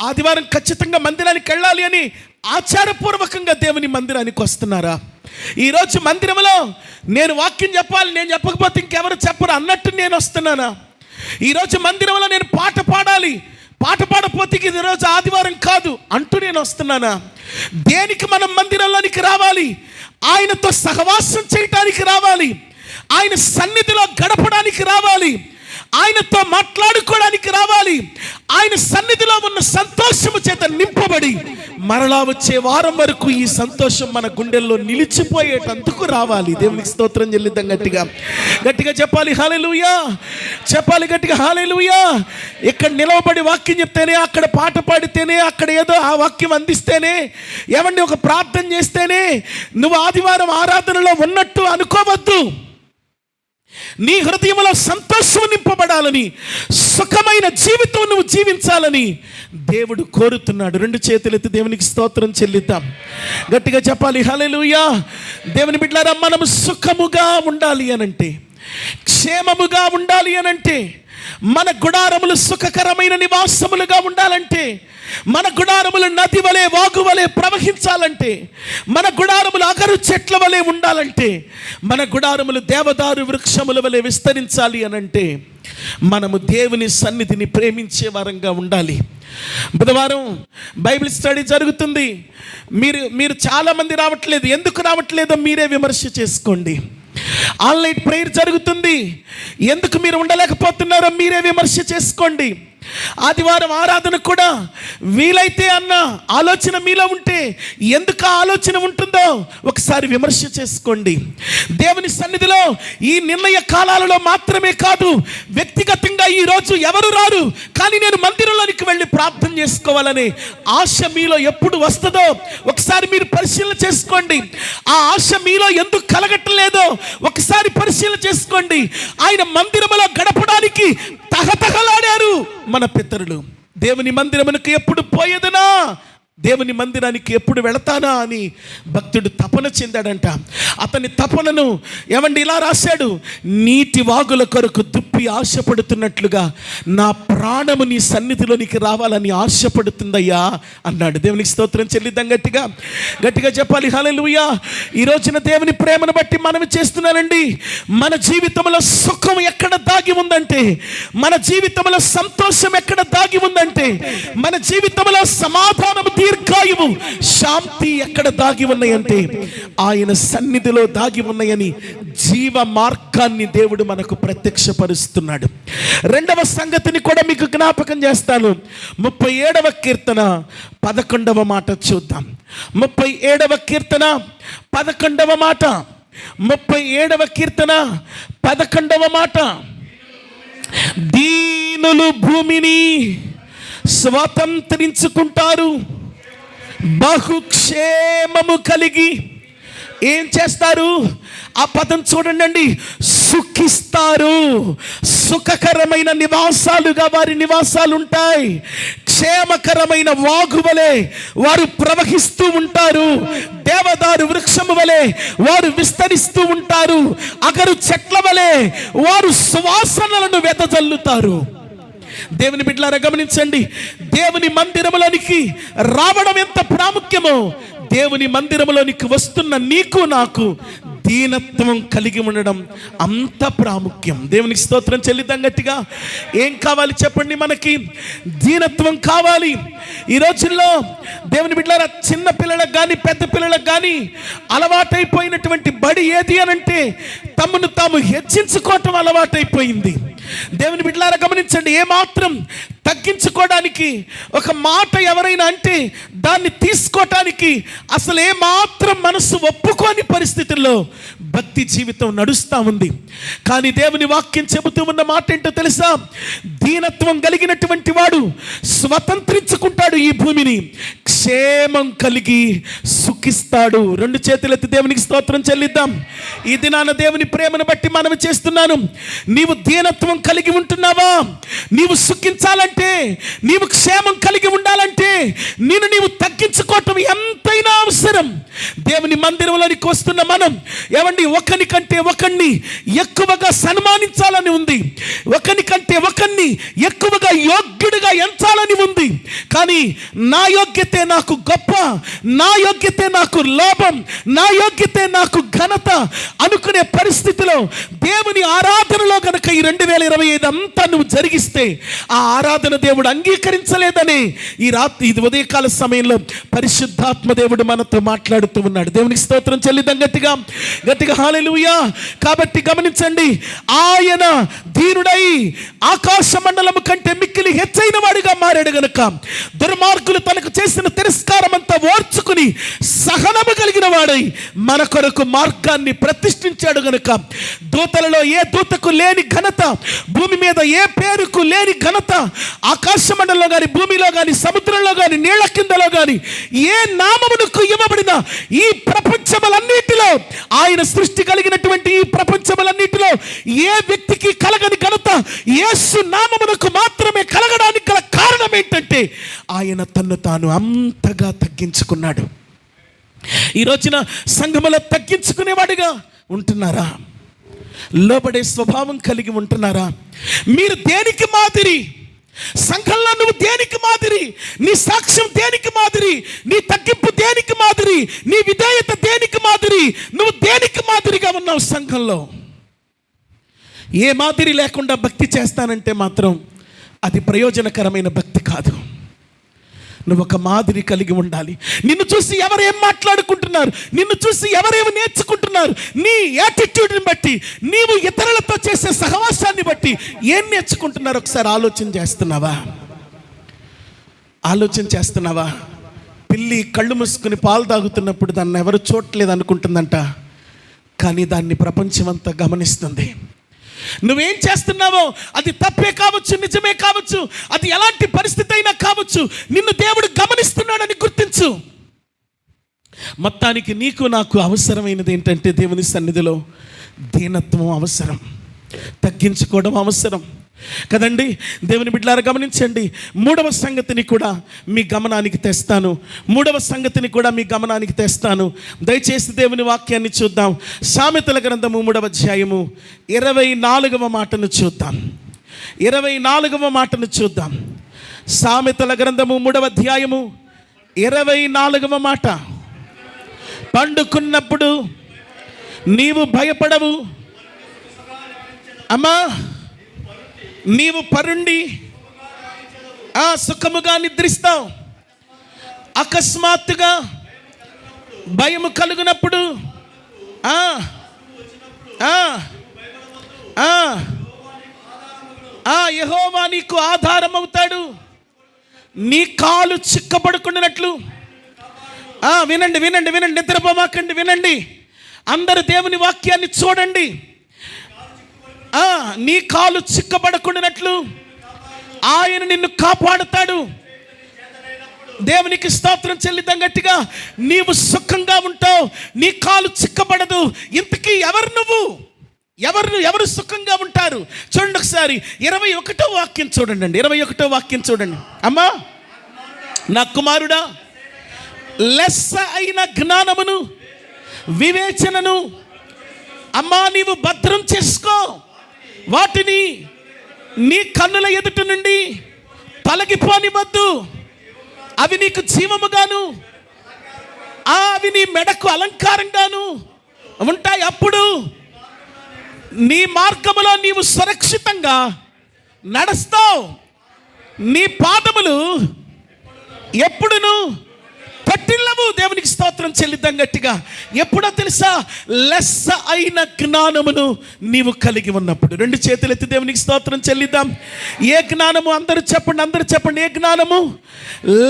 ఆదివారం ఖచ్చితంగా మందిరానికి వెళ్ళాలి అని ఆచారపూర్వకంగా దేవుని మందిరానికి వస్తున్నారా? ఈరోజు మందిరంలో నేను వాక్యం చెప్పాలి, నేను చెప్పకపోతే ఇంకెవరు చెప్పరు అన్నట్టు నేను వస్తున్నానా? ఈరోజు మందిరంలో నేను పాట పాడాలి, పాట పాడపోతే ఈరోజు ఆదివారం కాదు అంటూ నేను వస్తున్నానా? దేనికి మనం మందిరంలోనికి రావాలి? ఆయనతో సహవాసం చేయటానికి రావాలి, ఆయన సన్నిధిలో గడపడానికి రావాలి, ఆయనతో మాట్లాడుకోవడానికి రావాలి, ఆయన సన్నిధిలో ఉన్న సంతోషము చేత నింపబడి మరలా వచ్చే వారం వరకు ఈ సంతోషం మన గుండెల్లో నిలిచిపోయేటందుకు రావాలి. దేవునికి స్తోత్రం చెల్లిద్దాం. గట్టిగా చెప్పాలి హల్లెలూయా, చెప్పాలి గట్టిగా హల్లెలూయా. ఇక్కడ నిలవబడి వాక్యం చెప్తేనే, అక్కడ పాట పాడితేనే, అక్కడ ఏదో ఆ వాక్యం అందిస్తేనే, ఒక ప్రార్థన చేస్తేనే నువ్వు ఆదివారం ఆరాధనలో ఉన్నట్టు అనుకోవద్దు. నీ హృదయంలో సంతోషం నింపబడాలని, సుఖమైన జీవితం నువ్వు జీవించాలని దేవుడు కోరుతున్నాడు. 2 చేతులెత్తి దేవునికి స్తోత్రం చెల్లిద్దాం. గట్టిగా చెప్పాలి హల్లెలూయా. దేవుని బిడ్డలారా, మనము సుఖముగా ఉండాలి అనంటే, క్షేమముగా ఉండాలి అనంటే, మన గుడారములు సుఖకరమైన నివాసములుగా ఉండాలంటే, మన గుడారములు నది వలె, వాగు వలె ప్రవహించాలంటే, మన గుడారములు అగరు చెట్ల వలె ఉండాలంటే, మన గుడారములు దేవదారు వృక్షముల వలె విస్తరించాలి అనంటే, మనము దేవుని సన్నిధిని ప్రేమించే వారంగా ఉండాలి. బుధవారం బైబిల్ స్టడీ జరుగుతుంది. మీరు చాలామంది రావట్లేదు. ఎందుకు రావట్లేదో మీరే విమర్శ చేసుకోండి. ఆన్లైన్ ప్రేయర్ జరుగుతుంది. ఎందుకు మీరు ఉండలేకపోతున్నారో మీరే విమర్శ చేసుకోండి. ఆదివారం ఆరాధన కూడా వీలైతే అన్న ఆలోచన మీలో ఉంటే ఎందుకు ఆ ఆలోచన ఉంటుందో ఒకసారి విమర్శ చేసుకోండి. దేవుని సన్నిధిలో ఈ నిర్ణయ కాలాలలో మాత్రమే కాదు, వ్యక్తిగతంగా ఈరోజు ఎవరు రారు, కానీ నేను మందిరంలోనికి వెళ్ళి ప్రార్థన చేసుకోవాలనే ఆశ మీలో ఎప్పుడు వస్తుందో ఒకసారి మీరు పరిశీలన చేసుకోండి. ఆ ఆశ మీలో ఎందుకు కలగట్లేదో ఒకసారి పరిశీలన చేసుకోండి. ఆయన మందిరములో గడపడానికి తహతహలాడారు మన పితరులు. దేవుని మందిరమునకు ఎప్పుడు పోయేదనా, దేవుని మందిరానికి ఎప్పుడు వెళతానా అని భక్తుడు తపన చెందాడంట. అతని తపనను ఇలా రాశాడు, నీటి వాగుల కొరకు దుప్పి ఆశపడుతున్నట్లుగా నా ప్రాణము నీ సన్నిధిలోనికి రావాలని ఆశపడుతుందయ్యా అన్నాడు. దేవునికి స్తోత్రం చెల్లిద్దాం. గట్టిగా చెప్పాలి హల్లెలూయా. ఈ రోజున దేవుని ప్రేమను బట్టి మనం చేస్తున్నానండి. మన జీవితంలో సుఖం ఎక్కడ దాగి ఉందంటే, మన జీవితంలో సంతోషం ఎక్కడ దాగి ఉందంటే, మన జీవితంలో సమాధానము, దీర్ఘాయువు, శాంతి ఎక్కడ దాగి ఉన్నాయంటే ఆయన సన్నిధిలో దాగి ఉన్నాయని జీవ మార్గాన్ని దేవుడు మనకు ప్రత్యక్షపరుస్తున్నాడు. 2వ సంగతిని కూడా మీకు జ్ఞాపకం చేస్తాను. 37వ కీర్తన 11వ మాట చూద్దాం. 37వ కీర్తన 11వ మాట. 37వ కీర్తన 11వ మాట. దీనులు భూమిని స్వతంత్రించుకుంటారు, బహుక్షేమము కలిగి ఏం చేస్తారు? ఆ పదం చూడండి, సుఖిస్తారు. సుఖకరమైన నివాసాలుగా వారి నివాసాలు ఉంటాయి. క్షేమకరమైన వాగు వలె వారు ప్రవహిస్తూ ఉంటారు. దేవదారు వృక్షము వలె వారు విస్తరిస్తూ ఉంటారు. అగరు చెట్ల వలె వారు సువాసనలను వెదజల్లుతారు. దేవుని బిడ్డలారా గమనించండి, దేవుని మందిరములోనికి రావడం ఎంత ప్రాముఖ్యమో, దేవుని మందిరములోనికి వస్తున్న నీకు నాకు దీనత్వం కలిగి ఉండడం అంత ప్రాముఖ్యం. దేవునికి స్తోత్రం చెల్లిద్దాం. గట్టిగా ఏం కావాలి చెప్పండి? మనకి దీనత్వం కావాలి. ఈ రోజుల్లో దేవుని బిడ్డలారా, చిన్న పిల్లలకు కానీ పెద్ద పిల్లలకు కానీ అలవాటైపోయినటువంటి బడి ఏది అనంటే తమను తాము హెచ్చించుకోవటం అలవాటైపోయింది. దేవుని బిడ్డలారా గమనించండి, ఏమాత్రం తగ్గించుకోవడానికి ఒక మాట ఎవరైనా అంటే దాన్ని తీసుకోవటానికి అసలు ఏమాత్రం మనసు ఒప్పుకోని పరిస్థితుల్లో భక్తి జీవితం నడుస్తూ ఉంది. కానీ దేవుని వాక్యం చెబుతూ ఉన్న మాట ఏంటో తెలుసా? దీనత్వం కలిగినటువంటి వాడు స్వతంత్రించుకుంటాడు ఈ భూమిని, క్షేమం కలిగి సుఖిస్తాడు. రెండు చేతులెత్తి దేవునికి స్తోత్రం చెల్లిద్దాం. ఈ దినాన దేవుని ప్రేమను బట్టి మనవి చేస్తున్నాను. నీవు దీనత్వం కలిగి ఉంటున్నావా? నీవు సుఖించాలంటే, నీవు క్షేమం కలిగి ఉండాలంటే నీవు తగ్గించుకోవటం ఎంతైనా అవసరం. దేవుని మందిరంలోనికి వస్తున్న మనం ఏమండి, ఒకరికంటే ఒకరిని ఎక్కువగా సన్మానించాలని ఉంది, ఒకరికంటే ఒకరిని ఎక్కువగా యోగ్యుడిగా ఎంచాలని ఉంది. కానీ నా యోగ్యతే నాకు గొప్ప, నా యోగ్యతే నాకు లోభం, నా యోగ్యతే నాకు ఘనత అనుకునే పరిస్థితిలో దేవుని ఆరాధనలో కనుక ఈ 2025 అంతా నువ్వు జరిగిస్తే ఆ ఆరాధన దేవుడు అంగీకరించలేదని ఇది ఉదయకాల సమయంలో పరిశుద్ధాత్మ దేవుడు మనతో మాట్లాడుతూ ఉన్నాడు. దేవునికి స్తోత్రం చెల్లిద్దాం గట్టిగా గట్టిగా హల్లెలూయా. కాబట్టి గమనించండి, ఆయన దీనుడై ఆకాశ మండలము కంటే మిక్కిలి హెచ్చైన వాడిగా మారాడు గనుక దుర్మార్గులు తనకు చేసిన తిరస్కారం అంతా ఓర్చుకుని సహనము కలిగిన వాడై మన కొరకు మార్గాన్ని ప్రతిష్ఠించాడు గనుక దూతలలో ఏ దూతకు లేని ఘనత, భూమి మీద ఏ పేరుకు లేని ఘనత, ఆకాశ మండలంలో కానీ భూమిలో కానీ సముద్రంలో కానీ నీళ్ల కిందలో కానీ ఏ నామమునకు ఇవ్వబడిన ఈ ప్రపంచములన్నిటిలో, ఆయన సృష్టి కలిగినటువంటి ఈ ప్రపంచములన్నిటిలో ఏ వ్యక్తికి కలగని ఘనత యేసు నామమునకు మాత్రమే కలగడానికి గల కారణం ఏంటంటే ఆయన తన్ను తాను అంతగా తగ్గించుకున్నాడు. ఈ రోజున సంఘములో తగ్గించుకునేవాడిగా ఉంటున్నారా? లోబడే స్వభావం కలిగి ఉంటున్నారా? మీరు దేనికి మాదిరి? సంఘంలో నువ్వు దేనికి మాదిరి? నీ సాక్ష్యం దేనికి మాదిరి? నీ తగ్గింపు దేనికి మాదిరి? నీ విధేయత దేనికి మాదిరి? నువ్వు దేనికి మాదిరిగా ఉన్నావు సంఘంలో? ఏ మాదిరి లేకుండా భక్తి చేస్తానంటే మాత్రం అది ప్రయోజనకరమైన భక్తి కాదు. నువ్వు ఒక మాదిరి కలిగి ఉండాలి. నిన్ను చూసి ఎవరేం మాట్లాడుకుంటున్నారు, నిన్ను చూసి ఎవరేమి నేర్చుకుంటున్నారు, నీ యాటిట్యూడ్ని బట్టి, నీవు ఇతరులతో చేసే సహవాసాన్ని బట్టి ఏం నేర్చుకుంటున్నారు ఒకసారి ఆలోచన చేస్తున్నావా? ఆలోచన చేస్తున్నావా? పిల్లి కళ్ళు మూసుకుని పాలు తాగుతున్నప్పుడు దాన్ని ఎవరు చూడలేదు అనుకుంటుందంట, కానీ దాన్ని ప్రపంచమంతా గమనిస్తుంది. నువ్వేం చేస్తున్నావో అది తప్పే కావచ్చు, నిజమే కావచ్చు, అది ఎలాంటి పరిస్థితి అయినా కావచ్చు, నిన్ను దేవుడు గమనిస్తున్నాడని గుర్తించు. మొత్తానికి నీకు నాకు అవసరమైనది ఏంటంటే దేవుని సన్నిధిలో దీనత్వం అవసరం, తగ్గించుకోవడం అవసరం కదండి. దేవుని బిడ్డలారా గమనించండి, మూడవ సంగతిని కూడా మీ గమనానికి తెస్తాను. దయచేసి దేవుని వాక్యాన్ని చూద్దాం. సామెతల గ్రంథము 3వ అధ్యాయము 24వ మాటను చూద్దాం. 24వ మాటను చూద్దాం. సామెతల గ్రంథము 3వ అధ్యాయము 24వ మాట. పండుకున్నప్పుడు నీవు భయపడవు, అమ్మా నీవు పరుండి సుఖముగా నిద్రిస్తావు. అకస్మాత్తుగా భయము కలుగునప్పుడు యెహోవా నీకు ఆధారం అవుతాడు, నీ కాలు చిక్కబడుకున్నట్లు. వినండి వినండి వినండి, నిద్రపోమాకండి, వినండి అందరు దేవుని వాక్యాన్ని చూడండి. నీ కాలు చిక్కబడకుండానట్లు ఆయన నిన్ను కాపాడుతాడు. దేవునికి స్తోత్రం చెల్లిద్దాం గట్టిగా. నీవు సుఖంగా ఉంటావు, నీ కాలు చిక్కబడదు. ఇంతకీ ఎవరు నువ్వు? ఎవరు సుఖంగా ఉంటారు? చూడండి ఒకసారి 21వ వాక్యం చూడండి అండి. 21వ వాక్యం చూడండి. అమ్మా నా కుమారుడా, లెస్స అయిన జ్ఞానమును వివేచనను అమ్మా నీవు భద్రం చేసుకో, వాటిని నీ కన్నుల ఎదుట నుండి తొలగిపోనివద్దు. అవి నీకు జీవముగాను అవి నీ మెడకు అలంకారంగాను ఉంటాయి. అప్పుడు నీ మార్గములో నీవు సురక్షితంగా నడుస్తావు, నీ పాదములు ఎప్పుడును తట్టిల్లవు. దేవునికి స్తోత్రం. స్తోత్రం చెల్లిద్దాం గట్టిగా. ఎప్పుడో తెలుసా? లెస్స అయిన జ్ఞానమును నీవు కలిగి ఉన్నప్పుడు. రెండు చేతులు ఎత్తి దేవునికి స్తోత్రం చెల్లిద్దాం. ఏ జ్ఞానము? అందరూ చెప్పండి. ఏ జ్ఞానము?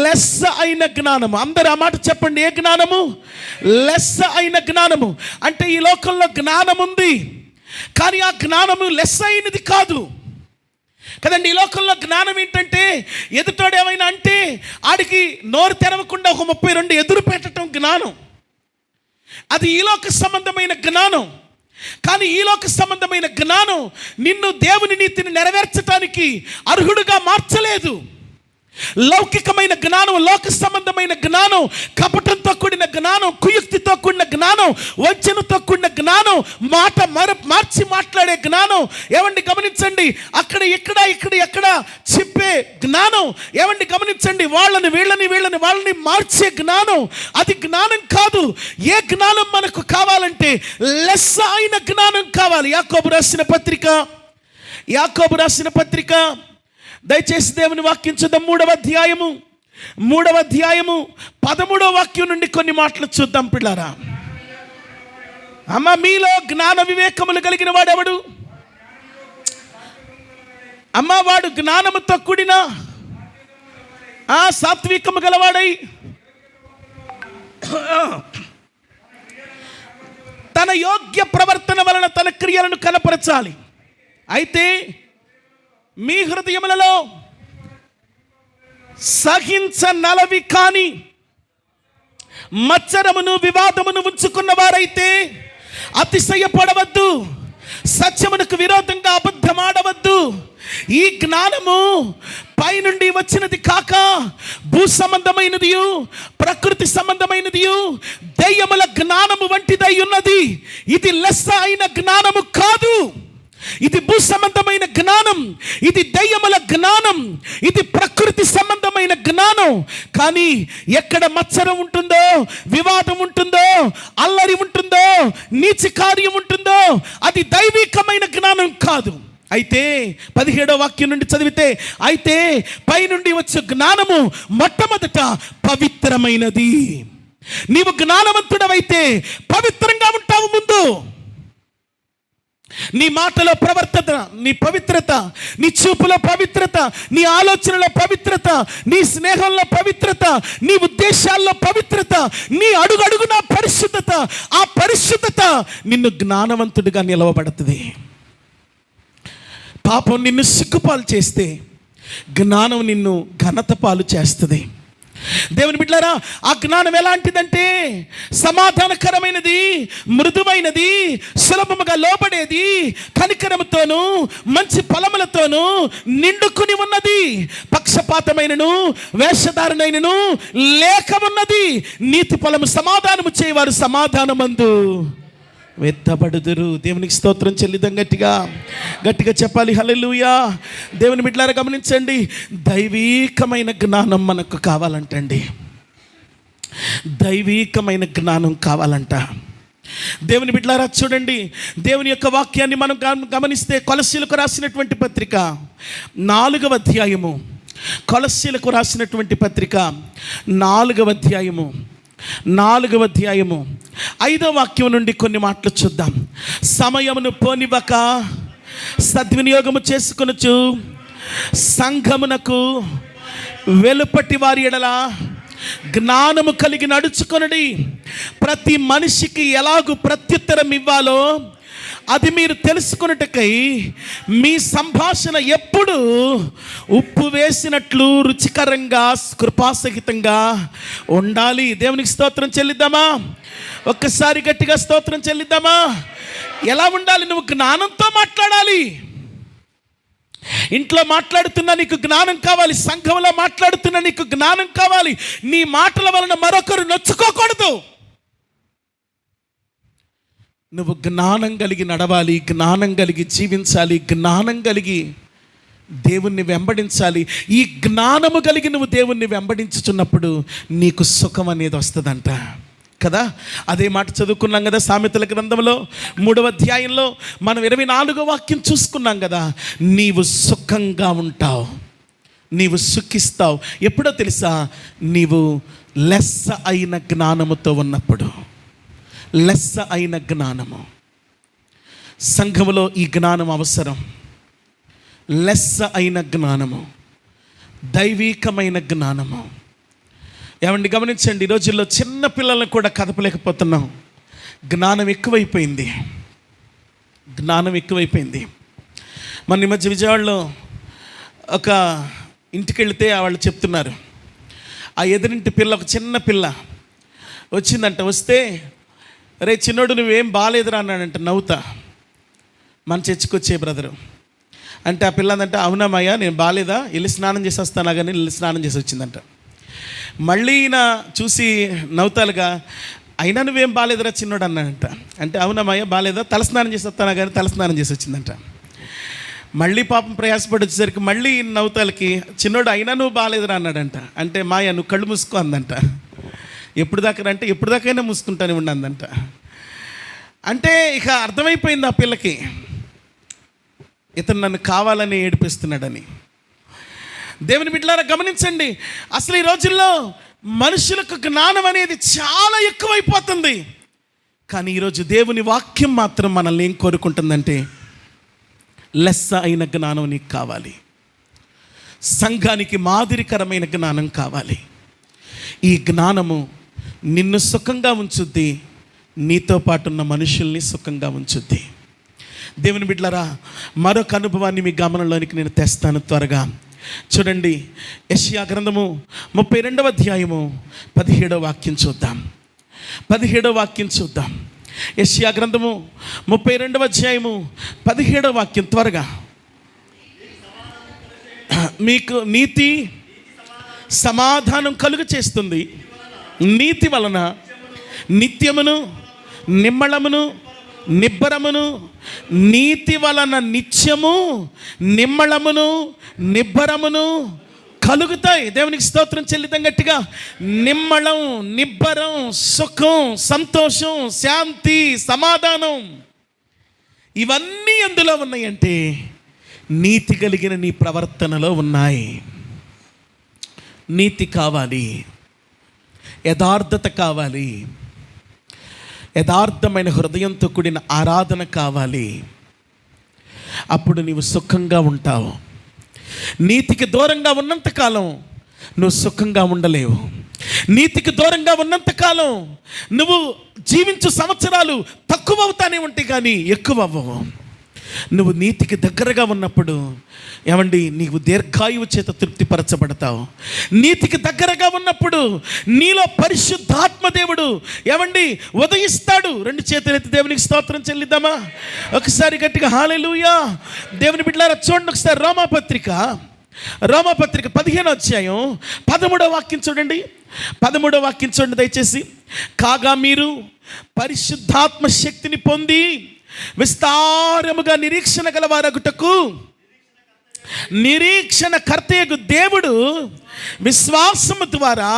లెస్స అయిన జ్ఞానము. అందరూ ఆ మాట చెప్పండి. ఏ జ్ఞానము? లెస్స అయిన జ్ఞానము. అంటే ఈ లోకంలో జ్ఞానం ఉంది, కానీ ఆ జ్ఞానము లెస్స అయినది కాదు కదండి. ఈ లోకంలో జ్ఞానం ఏంటంటే, ఎదుటోడు ఏమైనా అంటే ఆడికి నోరు తెరవకుండా ఒక 32 ఎదురు పెట్టడం జ్ఞానం. అది ఈలోక సంబంధమైన జ్ఞానం. కానీ ఈలోక సంబంధమైన జ్ఞానం నిన్ను దేవుని నీతిని నెరవేర్చడానికి అర్హుడుగా మార్చలేదు. లౌకికమైన జ్ఞానం, లోక సంబంధమైన జ్ఞానం, కపటంతో కూడిన జ్ఞానం, కుయుక్తితో కూడిన జ్ఞానం, వంచనతో కూడిన జ్ఞానం, మాట మార్చి మాట్లాడే జ్ఞానం. ఏమండి గమనించండి, అక్కడ ఎక్కడ చెప్పే జ్ఞానం. ఏమండి గమనించండి, వాళ్ళని మార్చే జ్ఞానం. అది జ్ఞానం కాదు. ఏ జ్ఞానం మనకు కావాలంటే లెస్స అయిన జ్ఞానం కావాలి. యాకోబు రాసిన పత్రిక దయచేసి దేవుని వాక్యం చూద్దాం. 3వ అధ్యాయము 13వ వాక్యం నుండి కొన్ని మాటలు చూద్దాం పిల్లారా. అమ్మ, మీలో జ్ఞాన వివేకములు కలిగిన వాడెవడు? అమ్మ, వాడు జ్ఞానముతో కూడిన సాత్వికము గలవాడై తన యోగ్య ప్రవర్తన వలన తన క్రియలను కనపరచాలి. అయితే మీ హృదయములలో సహించనలవి కాని మత్సరమును వివాదమును ఉంచుకున్న వారైతే అతిశయపడవద్దు, సత్యమునకు విరోధంగా అబద్ధమాడవద్దు. ఈ జ్ఞానము పైనుండి వచ్చినది కాక భూ సంబంధమైనది, ప్రకృతి సంబంధమైనది, దెయ్యముల జ్ఞానము వంటిదై ఉన్నది. ఇది లెస్స అయిన జ్ఞానము కాదు. ఇది భూ సంబంధమైన జ్ఞానం, ఇది దెయ్యముల జ్ఞానం, ఇది ప్రకృతి సంబంధమైన జ్ఞానం. కానీ ఎక్కడ మత్సరం ఉంటుందో, వివాదం ఉంటుందో, అల్లరి ఉంటుందో, నీచ కార్యం ఉంటుందో, అది దైవికమైన జ్ఞానం కాదు. అయితే 17వ వాక్యం నుండి చదివితే, అయితే పైనుండి వచ్చే జ్ఞానము మొట్టమొదట పవిత్రమైనది. నీవు జ్ఞానవంతుడవైతే పవిత్రంగా ఉంటావు. ముందు నీ మాటలో ప్రవర్తన, నీ పవిత్రత, నీ చూపులో పవిత్రత, నీ ఆలోచనలో పవిత్రత, నీ స్నేహంలో పవిత్రత, నీ ఉద్దేశాల్లో పవిత్రత, నీ అడుగడుగున పరిశుద్ధత. ఆ పరిశుద్ధత నిన్ను జ్ఞానవంతుడిగా నిలవబడుతుంది. పాపం నిన్ను సిగ్గుపాలు చేస్తే జ్ఞానం నిన్ను ఘనత పాలు చేస్తుంది. దేవుని బిడ్డలారా, ఆ జ్ఞానం ఎలాంటిదంటే సమాధానకరమైనది, మృదువైనది, సులభముగా లోబడేది, కనికరముతోనూ మంచి ఫలములతోనూ నిండుకుని ఉన్నది. పక్షపాతమైనను వేషధారణైనను లేక ఉన్నది. నీతి ఫలము సమాధానము చేయవారు సమాధానమందు వెత్తబడుదురు. దేవునికి స్తోత్రం చెల్లిద్దాం. గట్టిగా చెప్పాలి హల్లెలూయా. దేవుని బిడ్డలారా గమనించండి, దైవీకమైన జ్ఞానం మనకు కావాలంటండి. దైవీకమైన జ్ఞానం కావాలంట. దేవుని బిడ్డలారా చూడండి, దేవుని యొక్క వాక్యాన్ని మనం గమనిస్తే కొలస్సీలకు రాసినటువంటి పత్రిక 4వ అధ్యాయము, కొలస్సీలకు రాసినటువంటి పత్రిక 4వ అధ్యాయము 5వ వాక్యం నుండి కొన్ని మాటలు చూద్దాం. సమయమును పోనివ్వక సద్వినియోగము చేసుకొనుచు సంఘమునకు వెలుపటి వారి ఎడల జ్ఞానము కలిగి నడుచుకొనుడి. ప్రతి మనిషికి ఎలాగూ ప్రత్యుత్తరం ఇవ్వాలో అది మీరు తెలుసుకొనుటకై మీ సంభాషణ ఎప్పుడు ఉప్పు వేసినట్లు రుచికరంగా కృపాసహితంగా ఉండాలి. దేవునికి స్తోత్రం చెల్లిద్దామా? ఒక్కసారి గట్టిగా స్తోత్రం చెల్లిద్దామా? ఎలా ఉండాలి? నువ్వు జ్ఞానంతో మాట్లాడాలి. ఇంట్లో మాట్లాడుతున్నా నీకు జ్ఞానం కావాలి. సంఘంలో మాట్లాడుతున్నా నీకు జ్ఞానం కావాలి. నీ మాటల వలన మరొకరు నొచ్చుకోకూడదు. నువ్వు జ్ఞానం కలిగి నడవాలి, జ్ఞానం కలిగి జీవించాలి, జ్ఞానం కలిగి దేవుణ్ణి వెంబడించాలి. ఈ జ్ఞానము కలిగి నువ్వు దేవుణ్ణి వెంబడించుచున్నప్పుడు నీకు సుఖం అనేది వస్తుందంట కదా. అదే మాట చదువుకున్నాం కదా సామెతల గ్రంథంలో 3వ అధ్యాయంలో మనం 24వ వాక్యం చూసుకున్నాం కదా. నీవు సుఖంగా ఉంటావు, నీవు సుఖిస్తావు. ఎప్పుడో తెలుసా? నీవు లెస్స అయిన జ్ఞానముతో ఉన్నప్పుడు, లెస్స అయిన జ్ఞానము, సంఘములో ఈ జ్ఞానం అవసరం. లెస్స అయిన జ్ఞానము, దైవీకమైన జ్ఞానము. ఏమండి గమనించండి, ఈ రోజుల్లో చిన్న పిల్లల్ని కూడా కదపలేకపోతున్నాం. జ్ఞానం ఎక్కువైపోయింది, జ్ఞానం ఎక్కువైపోయింది. మన ఈ మధ్య విజయవాడలో ఒక ఇంటికి వెళితే వాళ్ళు చెప్తున్నారు, ఆ ఎదురింటి పిల్ల, ఒక చిన్న పిల్ల వచ్చిందంట. వస్తే రే చిన్నోడు నువ్వేం బాగాలేదురా అన్నాడంట నవ్వుతా. మన చర్చికొచ్చే బ్రదరు అంటే ఆ పిల్ల అందంటే అవునమ్మయ్యా నేను బాగాలేదా, వెళ్ళి స్నానం చేసి వస్తానా, కానీ వెళ్ళి స్నానం చేసి వచ్చిందంట. మళ్ళీ ఈయన చూసి నవ్వుతాలుగా, అయినా నువ్వేం బాగాలేదురా చిన్నోడు అన్నాడంట. అంటే అవునమ్మయ్యా బాగాలేదా, తలస్నానం చేసి వస్తానా, కానీ తలస్నానం చేసి వచ్చిందంట. మళ్ళీ పాపం ప్రయాసపడి వచ్చేసరికి మళ్ళీ నవ్వుతాలకి, చిన్నోడు అయినా నువ్వు బాగాలేదురా అన్నాడంట. అంటే మాయ నువ్వు కళ్ళు మూసుకో అందంట. ఎప్పుడు దాకా అంటే ఎప్పుడు దాకైనా మూసుకుంటానే ఉండందంట. అంటే ఇక అర్థమైపోయింది ఆ పిల్లకి, ఇతను నన్ను కావాలని ఏడిపిస్తున్నాడని. దేవుని బిడ్డలారా గమనించండి, అసలు ఈ రోజుల్లో మనుషులకు జ్ఞానం అనేది చాలా ఎక్కువైపోతుంది. కానీ ఈరోజు దేవుని వాక్యం మాత్రం మనల్ని ఏం కోరుకుంటుందంటే, లెస్స అయిన జ్ఞానం నీకు కావాలి, సంఘానికి మాదిరికరమైన జ్ఞానం కావాలి. ఈ జ్ఞానము నిన్ను సుఖంగా ఉంచుద్ది, నీతో పాటు ఉన్న మనుషుల్ని సుఖంగా ఉంచుద్ది. దేవుని బిడ్డలారా, మరొక అనుభవాన్ని మీ గమనంలోనికి నేను తెస్తాను త్వరగా. చూడండి, యెషయా గ్రంథము 32వ అధ్యాయము 17వ వాక్యం చూద్దాం. 17వ వాక్యం చూద్దాం. యెషయా గ్రంథము 32వ అధ్యాయము 17వ వాక్యం త్వరగా. మీకు నీతి సమాధానం కలుగ చేస్తుంది, నీతి వలన నిత్యమును నిమ్మళమును నిబ్బరమును, నీతి వలన నిత్యము నిమ్మళమును నిబ్బరమును కలుగుతాయి. దేవునికి స్తోత్రం చెల్లిద్దాం గట్టిగా. నిమ్మళం, నిబ్బరం, సుఖం, సంతోషం, శాంతి, సమాధానం, ఇవన్నీ ఎందులో ఉన్నాయంటే నీతి కలిగిన నీ ప్రవర్తనలో ఉన్నాయి. నీతి కావాలి, యథార్థత కావాలి, యథార్థమైన హృదయంతో కూడిన ఆరాధన కావాలి. అప్పుడు నీవు సుఖంగా ఉంటావు. నీతికి దూరంగా ఉన్నంతకాలం నువ్వు సుఖంగా ఉండలేవు. నీతికి దూరంగా ఉన్నంతకాలం నువ్వు జీవించు సంవత్సరాలు తక్కువ అవుతానే ఉంటాయి కానీ ఎక్కువ అవ్వవు. నువ్వు నీతికి దగ్గరగా ఉన్నప్పుడు ఏమండి నీవు దీర్ఘాయువు చేత తృప్తిపరచబడతావు. నీతికి దగ్గరగా ఉన్నప్పుడు నీలో పరిశుద్ధాత్మ దేవుడు ఏమండి ఉదయిస్తాడు. రెండు చేతులెత్తి దేవునికి స్తోత్రం చెల్లిద్దామా? ఒకసారి గట్టిగా హల్లెలూయా. దేవుని బిడ్డలారా చూడండి ఒకసారి రోమాపత్రిక 15వ అధ్యాయం 13వ వాక్యం చూడండి. 13వ వాక్యం చూడండి దయచేసి. కాగా మీరు పరిశుద్ధాత్మ శక్తిని పొంది విస్తారముగా నిరీక్షణ గలవారగుటకు నిరీక్షణ కర్తయగు దేవుడు విశ్వాసము ద్వారా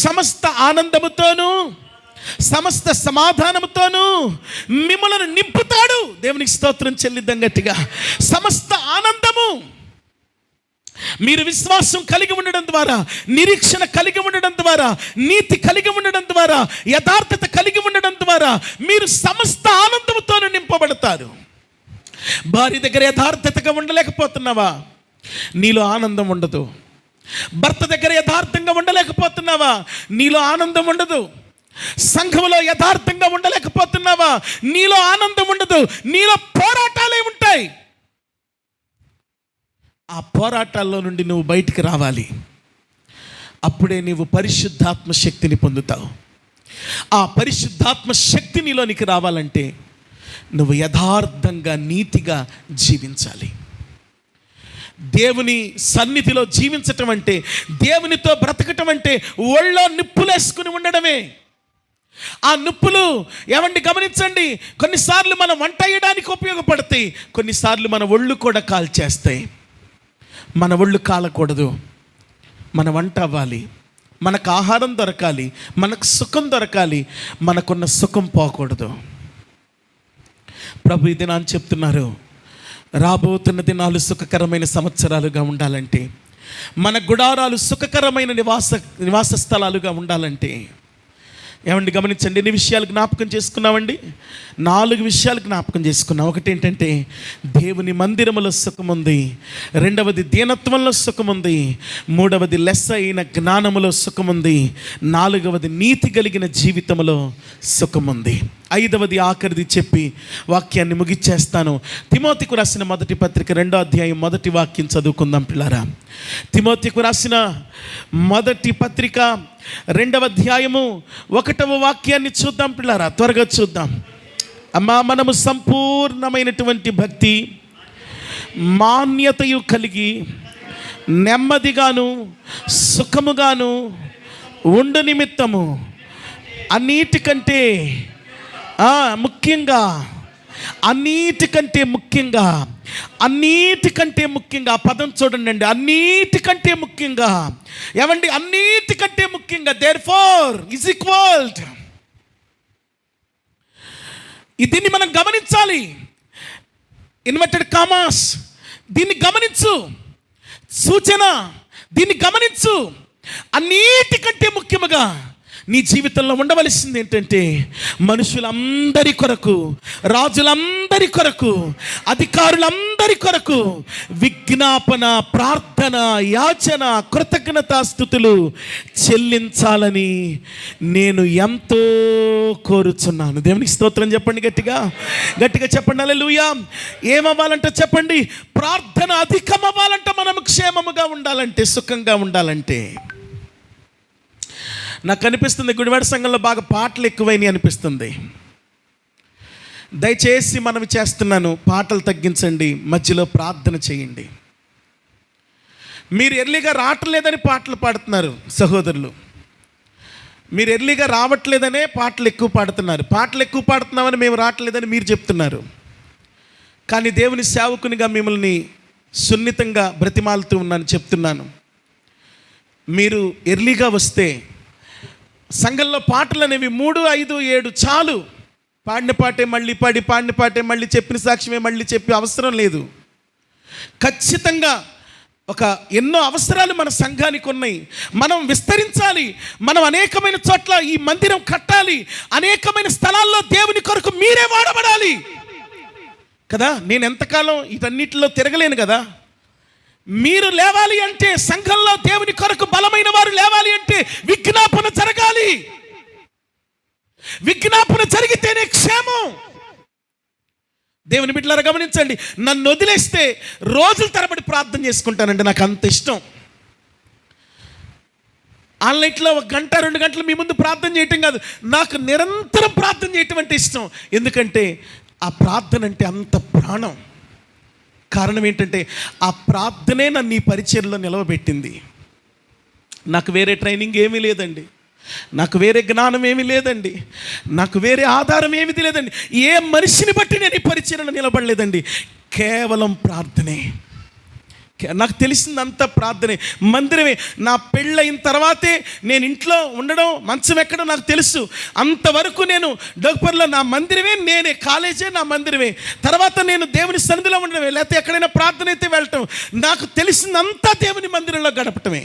సమస్త ఆనందముతోనూ సమస్త సమాధానముతోనూ మిమ్మలను నింపుతాడు. దేవునికి స్తోత్రం చెల్లిద్దాం గట్టిగా. సమస్త ఆనందము మీరు విశ్వాసం కలిగి ఉండడం ద్వారా, నిరీక్షణ కలిగి ఉండడం ద్వారా, నీతి కలిగి ఉండడం ద్వారా, యథార్థత కలిగి ఉండడం ద్వారా మీరు సమస్త ఆనందంతో నింపబడతారు. భార్య దగ్గర యథార్థతగా ఉండలేకపోతున్నావా? నీలో ఆనందం ఉండదు. భర్త దగ్గర యథార్థంగా ఉండలేకపోతున్నావా? నీలో ఆనందం ఉండదు. సంఘములో యథార్థంగా ఉండలేకపోతున్నావా? నీలో ఆనందం ఉండదు. నీలో పోరాటాలే ఉంటాయి. ఆ పోరాటాల్లో నుండి నువ్వు బయటికి రావాలి. అప్పుడే నీవు పరిశుద్ధాత్మ శక్తిని పొందుతావు. ఆ పరిశుద్ధాత్మ శక్తి నీలోనికి రావాలంటే నువ్వు యథార్థంగా నీతిగా జీవించాలి. దేవుని సన్నిధిలో జీవించటం అంటే, దేవునితో బ్రతకటం అంటే ఒళ్ళో నిప్పులేసుకుని ఉండడమే. ఆ నిప్పులు ఏమండి గమనించండి, కొన్నిసార్లు మనం వంట వేయడానికి ఉపయోగపడతాయి, కొన్నిసార్లు మన ఒళ్ళు కూడా కాల్చేస్తాయి. మన ఒళ్ళు కాలకూడదు. మన వంట అవ్వాలి, మనకు ఆహారం దొరకాలి, మనకు సుఖం దొరకాలి, మనకున్న సుఖం పోకూడదు. ప్రభు ఈ దినాన్ని చెప్తున్నారు, రాబోతున్న దినాలు సుఖకరమైన సంవత్సరాలుగా ఉండాలంటే మన గుడారాలు సుఖకరమైన నివాస స్థలాలుగా ఉండాలంటే ఏమండి గమనించండి, ఎన్ని విషయాలు జ్ఞాపకం చేసుకున్నామండి? 4 విషయాలు జ్ఞాపకం చేసుకున్నాం. ఒకటి ఏంటంటే దేవుని మందిరములో సుఖముంది, రెండవది దీనత్వంలో సుఖముంది, మూడవది లెస్స అయిన జ్ఞానములో సుఖముంది, నాలుగవది నీతి కలిగిన జీవితంలో సుఖముంది, ఐదవది ఆఖరిది చెప్పి వాక్యాన్ని ముగిచ్చేస్తాను. తిమోతికు రాసిన మొదటి పత్రిక 2వ అధ్యాయం మొదటి వాక్యం చదువుకుందాం పిల్లారా. తిమోతికు రాసిన మొదటి పత్రిక 2వ అధ్యాయము 1వ వాక్యాన్ని చూద్దాం పిల్లారా, త్వరగా చూద్దాం. అమ్మా, మనము సంపూర్ణమైనటువంటి భక్తి మాన్యతయు కలిగి నెమ్మదిగాను సుఖముగాను ఉండు నిమిత్తము అన్నిటికంటే ముఖ్యంగా పదం చూడండి, అన్నిటికంటే ముఖ్యంగా. ఏమండి? అన్నిటికంటే ముఖ్యంగా. Therefore is equalled. దీన్ని మనం గమనించాలి. ఇన్వర్టెడ్ కామాస్, దీన్ని గమనించు. సూచన, దీన్ని గమనించు. అన్నిటికంటే ముఖ్యముగా నీ జీవితంలో ఉండవలసింది ఏంటంటే మనుషులందరి కొరకు, రాజులందరి కొరకు, అధికారులందరి కొరకు విజ్ఞాపన, ప్రార్థన, యాచన, కృతజ్ఞతాస్తుతులు చెల్లించాలని నేను ఎంతో కోరుచున్నాను. దేవునికి స్తోత్రం చెప్పండి, గట్టిగా చెప్పండి. హల్లెలూయా. ఏమవ్వాలంటే చెప్పండి, ప్రార్థన అధికం అవ్వాలంటే, మనం క్షేమముగా ఉండాలంటే, సుఖంగా ఉండాలంటే. నాకు అనిపిస్తుంది గుడివాడ సంఘంలో బాగా పాటలు ఎక్కువైనాయి అనిపిస్తుంది. దయచేసి మనవి చేస్తున్నాను, పాటలు తగ్గించండి, మధ్యలో ప్రార్థన చేయండి. మీరు ఎర్లీగా రావట్లేదని పాటలు పాడుతున్నారు సహోదరులు, మీరు ఎర్లీగా రావట్లేదనే పాటలు ఎక్కువ పాడుతున్నారు. పాటలు ఎక్కువ పాడుతున్నామని మేము రావట్లేదని మీరు చెప్తున్నారు. కానీ దేవుని సేవకునిగా మిమ్మల్ని సున్నితంగా బ్రతిమాలుతూ చెప్తున్నాను. మీరు ఎర్లీగా వస్తే సంఘంలో పాటలు అనేవి 3, 5, 7 చాలు. పాడిన పాటే మళ్ళీ పాడి, పాడిన పాటే మళ్ళీ చెప్పిన సాక్ష్యమే మళ్ళీ చెప్పి అవసరం లేదు. ఖచ్చితంగా ఎన్నో అవసరాలు మన సంఘానికి ఉన్నాయి. మనం విస్తరించాలి. మనం అనేకమైన చోట్ల ఈ మందిరం కట్టాలి. అనేకమైన స్థలాల్లో దేవుని కొరకు మీరే వాడబడాలి కదా. నేను ఎంతకాలం వీటన్నిటిలో తిరగలేను కదా. మీరు లేవాలి అంటే, సంఘంలో దేవుని కొరకు బలమైన వారు లేవాలి అంటే విజ్ఞాపన జరగాలి. విజ్ఞాపన జరిగితేనే క్షేమం. దేవుని బిడ్డలారా గమనించండి, నన్ను వదిలేస్తే రోజుల తరబడి ప్రార్థన చేసుకుంటానండి. నాకు అంత ఇష్టం. ఆన్లైన్లో 1 గంట 2 గంటలు మీ ముందు ప్రార్థన చేయటం కాదు, నాకు నిరంతరం ప్రార్థన చేయటం అంటే ఇష్టం. ఎందుకంటే ఆ ప్రార్థన అంటే అంత ప్రాణం. కారణం ఏంటంటే ఆ ప్రార్థనే నన్ను ఈ పరిచర్యలో నిలవబెట్టింది. నాకు వేరే ట్రైనింగ్ ఏమీ లేదండి, నాకు వేరే జ్ఞానం ఏమీ లేదండి, నాకు వేరే ఆధారం ఏమీ లేదండి. ఏ మనిషిని బట్టి నేను ఈ పరిచర్యలో నిలబడలేదండి. కేవలం ప్రార్థనే. నాకు తెలిసిందంతా ప్రార్థనే. మందిరమే. నా పెళ్ళయిన తర్వాతే నేను ఇంట్లో ఉండడం, మంచం ఎక్కడం నాకు తెలుసు. అంతవరకు నేను డోక్పర్లో నా మందిరమే, నేనే కాలేజే నా మందిరమే. తర్వాత నేను దేవుని సన్నిధిలో ఉండడమే, లేకపోతే ఎక్కడైనా ప్రార్థన అయితే వెళ్ళటం. నాకు తెలిసిందంతా దేవుని మందిరంలో గడపటమే.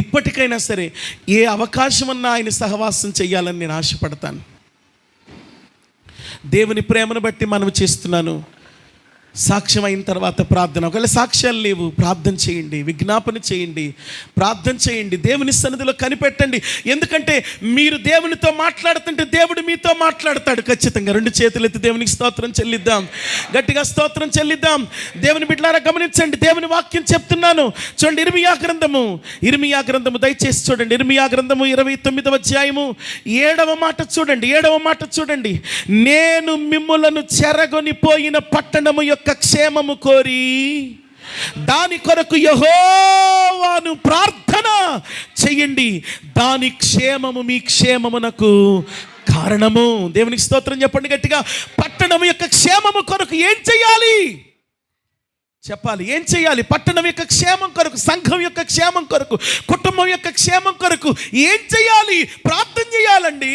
ఇప్పటికైనా సరే ఏ అవకాశం అన్నా ఆయన సహవాసం చేయాలని నేను ఆశపడతాను. దేవుని ప్రేమను బట్టి మనం చేస్తున్నాను. సాక్ష్యం అయిన తర్వాత ప్రార్థన. ఒకవేళ సాక్ష్యాలు లేవు, ప్రార్థన చేయండి, విజ్ఞాపన చేయండి, ప్రార్థన చేయండి, దేవుని సన్నిధిలో కనిపెట్టండి. ఎందుకంటే మీరు దేవునితో మాట్లాడుతుంటే దేవుడు మీతో మాట్లాడతాడు ఖచ్చితంగా. 2 చేతులెత్తి దేవునికి స్తోత్రం చెల్లిద్దాం, గట్టిగా స్తోత్రం చెల్లిద్దాం. దేవుని బిడ్డలారా గమనించండి, దేవుని వాక్యం చెప్తున్నాను. చూడండి, ఇర్మియా గ్రంథము దయచేసి చూడండి. ఇర్మియా గ్రంథము 29వ అధ్యాయము 7వ మాట చూడండి. 7వ మాట చూడండి. నేను మిమ్ములను చెరగొనిపోయిన పట్టణము యొక్క క్షేమము కోరి దాని కొరకు యెహోవాను ప్రార్థన చెయ్యండి, దాని క్షేమము మీ క్షేమమునకు కారణము. దేవునికి స్తోత్రం చెప్పండి గట్టిగా. పట్టణం యొక్క క్షేమము కొరకు ఏం చేయాలి చెప్పాలి? ఏం చేయాలి? పట్టణం యొక్క క్షేమం కొరకు, సంఘం యొక్క క్షేమం కొరకు, కుటుంబం యొక్క క్షేమం కొరకు ఏం చేయాలి? ప్రార్థన చేయాలండి.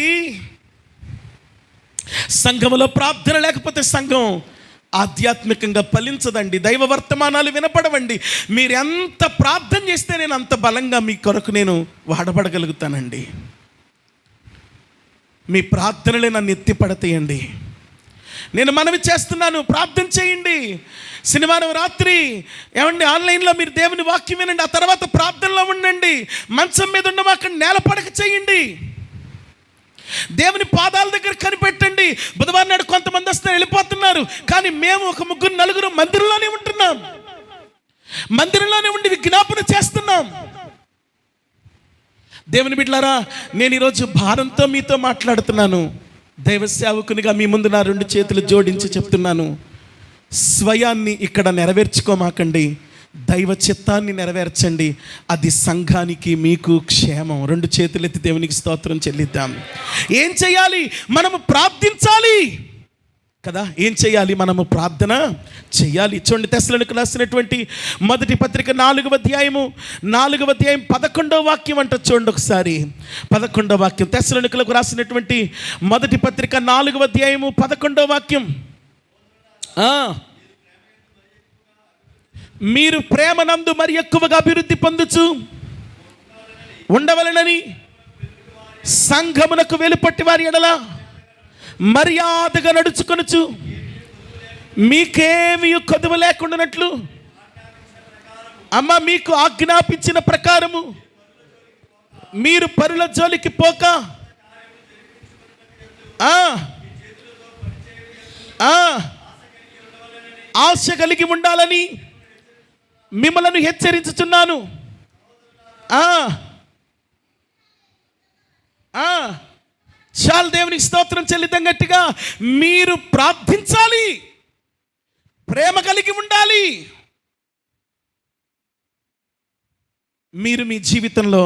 సంఘములో ప్రార్థన లేకపోతే సంఘం ఆధ్యాత్మికంగా ఫలించదండి. దైవ వర్తమానాలు వినపడవండి. మీరు ఎంత ప్రార్థన చేస్తే నేను అంత బలంగా మీ కొరకు నేను వాడబడగలుగుతానండి. మీ ప్రార్థనలే నన్ను ఎత్తిపడతాయండి. నేను మనవి చేస్తున్నాను, ప్రార్థన చేయండి. శనివారం రాత్రి ఆన్లైన్లో మీరు దేవుని వాక్యం వినండి. ఆ తర్వాత ప్రార్థనలో ఉండండి. మంచం మీద ఉండమాకండి, నేల పడక చేయండి. దేవుని పాదాల దగ్గర కనిపెట్టండి. బుధవారం నాడు కొంతమంది వస్తే వెళ్ళిపోతున్నారు, కానీ మేము ఒక 3-4 మందిరంలోనే ఉంటున్నాం. మందిరంలోనే ఉండి విజ్ఞాపన చేస్తున్నాం. దేవుని బిడ్డలారా, నేను ఈరోజు భారంతో మీతో మాట్లాడుతున్నాను. దైవ సేవకునిగా మీ ముందు నా 2 చేతులు జోడించి చెప్తున్నాను, స్వయాన్ని ఇక్కడ నెరవేర్చుకోమాకండి, దైవ చిత్తాన్ని నెరవేర్చండి. అది సంఘానికి మీకు క్షేమం. 2 చేతులు ఎత్తి దేవునికి స్తోత్రం చెల్లిద్దాం. ఏం చేయాలి? మనము ప్రార్థించాలి కదా. ఏం చేయాలి? మనము ప్రార్థన చేయాలి. చూడండి, తెస్సలోనికీయులకు రాసినటువంటి మొదటి పత్రిక 4వ అధ్యాయం 11వ వాక్యం అంట. చూడండి ఒకసారి, 11వ వాక్యం. తెస్సలోనికీయులకు రాసినటువంటి మొదటి పత్రిక 4వ అధ్యాయం 11వ వాక్యం. మీరు ప్రేమనందు మరి ఎక్కువగా అభివృద్ధి పొందుచు ఉండవలెనని సంఘమునకు వెలుపట్టి వారి ఎడల మర్యాదగా నడుచుకొనుచు మీకేమీ కొదువ లేకుండానట్లు మీకు ఆజ్ఞాపించిన ప్రకారము మీరు పరుల జోలికి పోక ఆశ కలిగి ఉండాలని మిమ్మలను హెచ్చరించుచున్నాను. చాలు, దేవునికి స్తోత్రం చెల్లిద్దాం గట్టిగా. మీరు ప్రార్థించాలి, ప్రేమ కలిగి ఉండాలి. మీరు మీ జీవితంలో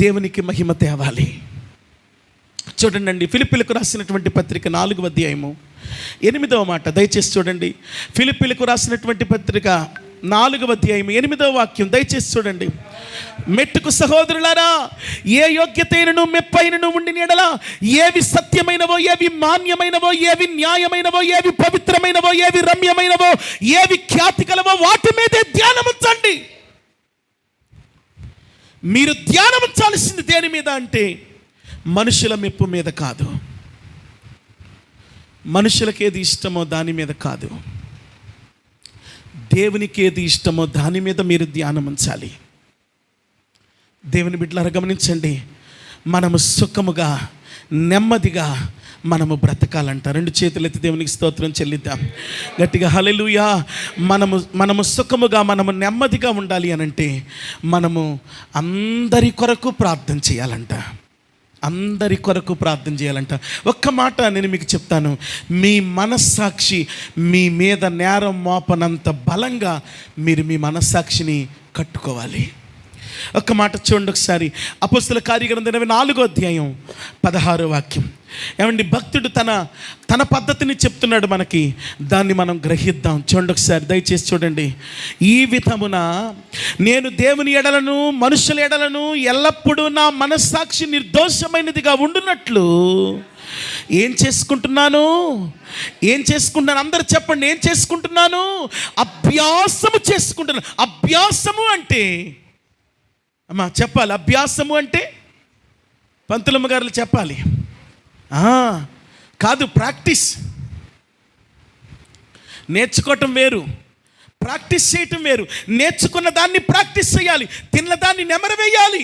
దేవునికి మహిమ తేవాలి. చూడండి, ఫిలిప్పీలకు రాసినటువంటి పత్రిక 4వ అధ్యాయం 8వ మాట దయచేసి చూడండి. ఫిలిప్పీలకు రాసినటువంటి పత్రిక 4వ అధ్యాయం 8వ వాక్యం దయచేసి చూడండి. మెట్టుకు సహోదరులారా, ఏ యోగ్యతైనను మెప్పైనను ఉండి నీడల ఏవి సత్యమైనవో, ఏవి మాన్యమైనవో, ఏవి న్యాయమైనవో, ఏవి పవిత్రమైనవో, ఏవి రమ్యమైనవో, ఏవి ఖ్యాతి కలవో వాటి మీదే ధ్యానముంచండి. మీరు ధ్యానముంచాల్సింది దేని మీద అంటే మనుషుల మెప్పు మీద కాదు, మనుషులకు ఏది ఇష్టమో దాని మీద కాదు, దేవునికి ఏది ఇష్టమో దాని మీద మీరు ధ్యానం ఉంచాలి. దేవుని బిడ్డలారా గమనించండి, మనము సుఖముగా నెమ్మదిగా మనము బ్రతకాలంట. 2 చేతులు ఎత్తి దేవునికి స్తోత్రం చెల్లిద్దాం గట్టిగా. హల్లెలూయా. మనము సుఖముగా, మనము నెమ్మదిగా ఉండాలి అనంటే మనము అందరి కొరకు ప్రార్థన చేయాలంట. అందరి కొరకు ప్రార్థన చేయాలంట. ఒక్క మాట నేను మీకు చెప్తాను, మీ మనస్సాక్షి మీ మీద నేరం మోపనంత బలంగా మీరు మీ మనస్సాక్షిని కట్టుకోవాలి. ఒక్క మాట చూడండి ఒకసారి. అపోస్తల కార్యగ్రంథం 24వ అధ్యాయం 16వ వాక్యం. భక్తుడు తన పద్ధతిని చెప్తున్నాడు మనకి, దాన్ని మనం గ్రహిద్దాం. చూడండి ఒకసారి, దయచేసి చూడండి. ఈ విధమున నేను దేవుని ఎడలను మనుషుల ఎడలను ఎల్లప్పుడూ నా మనస్సాక్షి నిర్దోషమైనదిగా ఉండునట్లు ఏం చేసుకుంటున్నాను? అందరు చెప్పండి, ఏం చేసుకుంటున్నాను? అభ్యాసము చేసుకుంటున్నాను. అభ్యాసము అంటే అమ్మా చెప్పాలి. అభ్యాసము అంటే పంతులమ్మ గారు చెప్పాలి. కాదు, ప్రాక్టీస్. నేర్చుకోవటం వేరు, ప్రాక్టీస్ చేయటం వేరు. నేర్చుకున్న దాన్ని ప్రాక్టీస్ చేయాలి, తిన్న దాన్ని నెమరవేయాలి,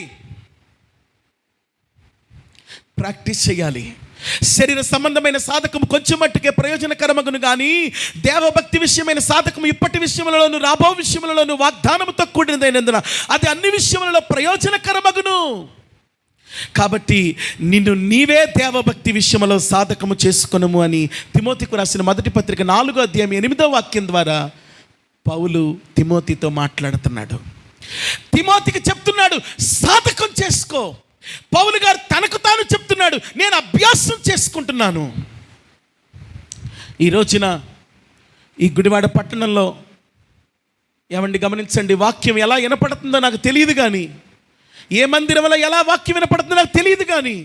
ప్రాక్టీస్ చేయాలి. శరీర సంబంధమైన సాధకము కొంచెం మట్టుకే ప్రయోజనకరమగును కానీ దేవభక్తి విషయమైన సాధకము ఇప్పటి విషయములలోను రాబో విషయములలోను వాగ్దానముతో కూడినదైనందున అది అన్ని విషయములలో ప్రయోజనకరమగును. కాబట్టి నిన్ను నీవే దేవభక్తి విషయంలో సాధకము చేసుకొనుము అని తిమోతికు రాసిన మొదటి పత్రిక 4వ అధ్యాయం 8వ వాక్యం ద్వారా పౌలు తిమోతితో మాట్లాడుతున్నాడు. తిమోతికి చెప్తున్నాడు, సాధకం చేసుకో. పౌలు గారు తనకు తాను చెప్తున్నాడు, నేను అభ్యాసం చేసుకుంటున్నాను. ఈ రోజున ఈ గుడివాడ పట్టణంలో గమనించండి, వాక్యం ఎలా వినపడుతుందో నాకు తెలియదు, కానీ ఏ మందిరంలో ఎలా వాక్యం వినపడుతుందో నాకు తెలియదు, కానీ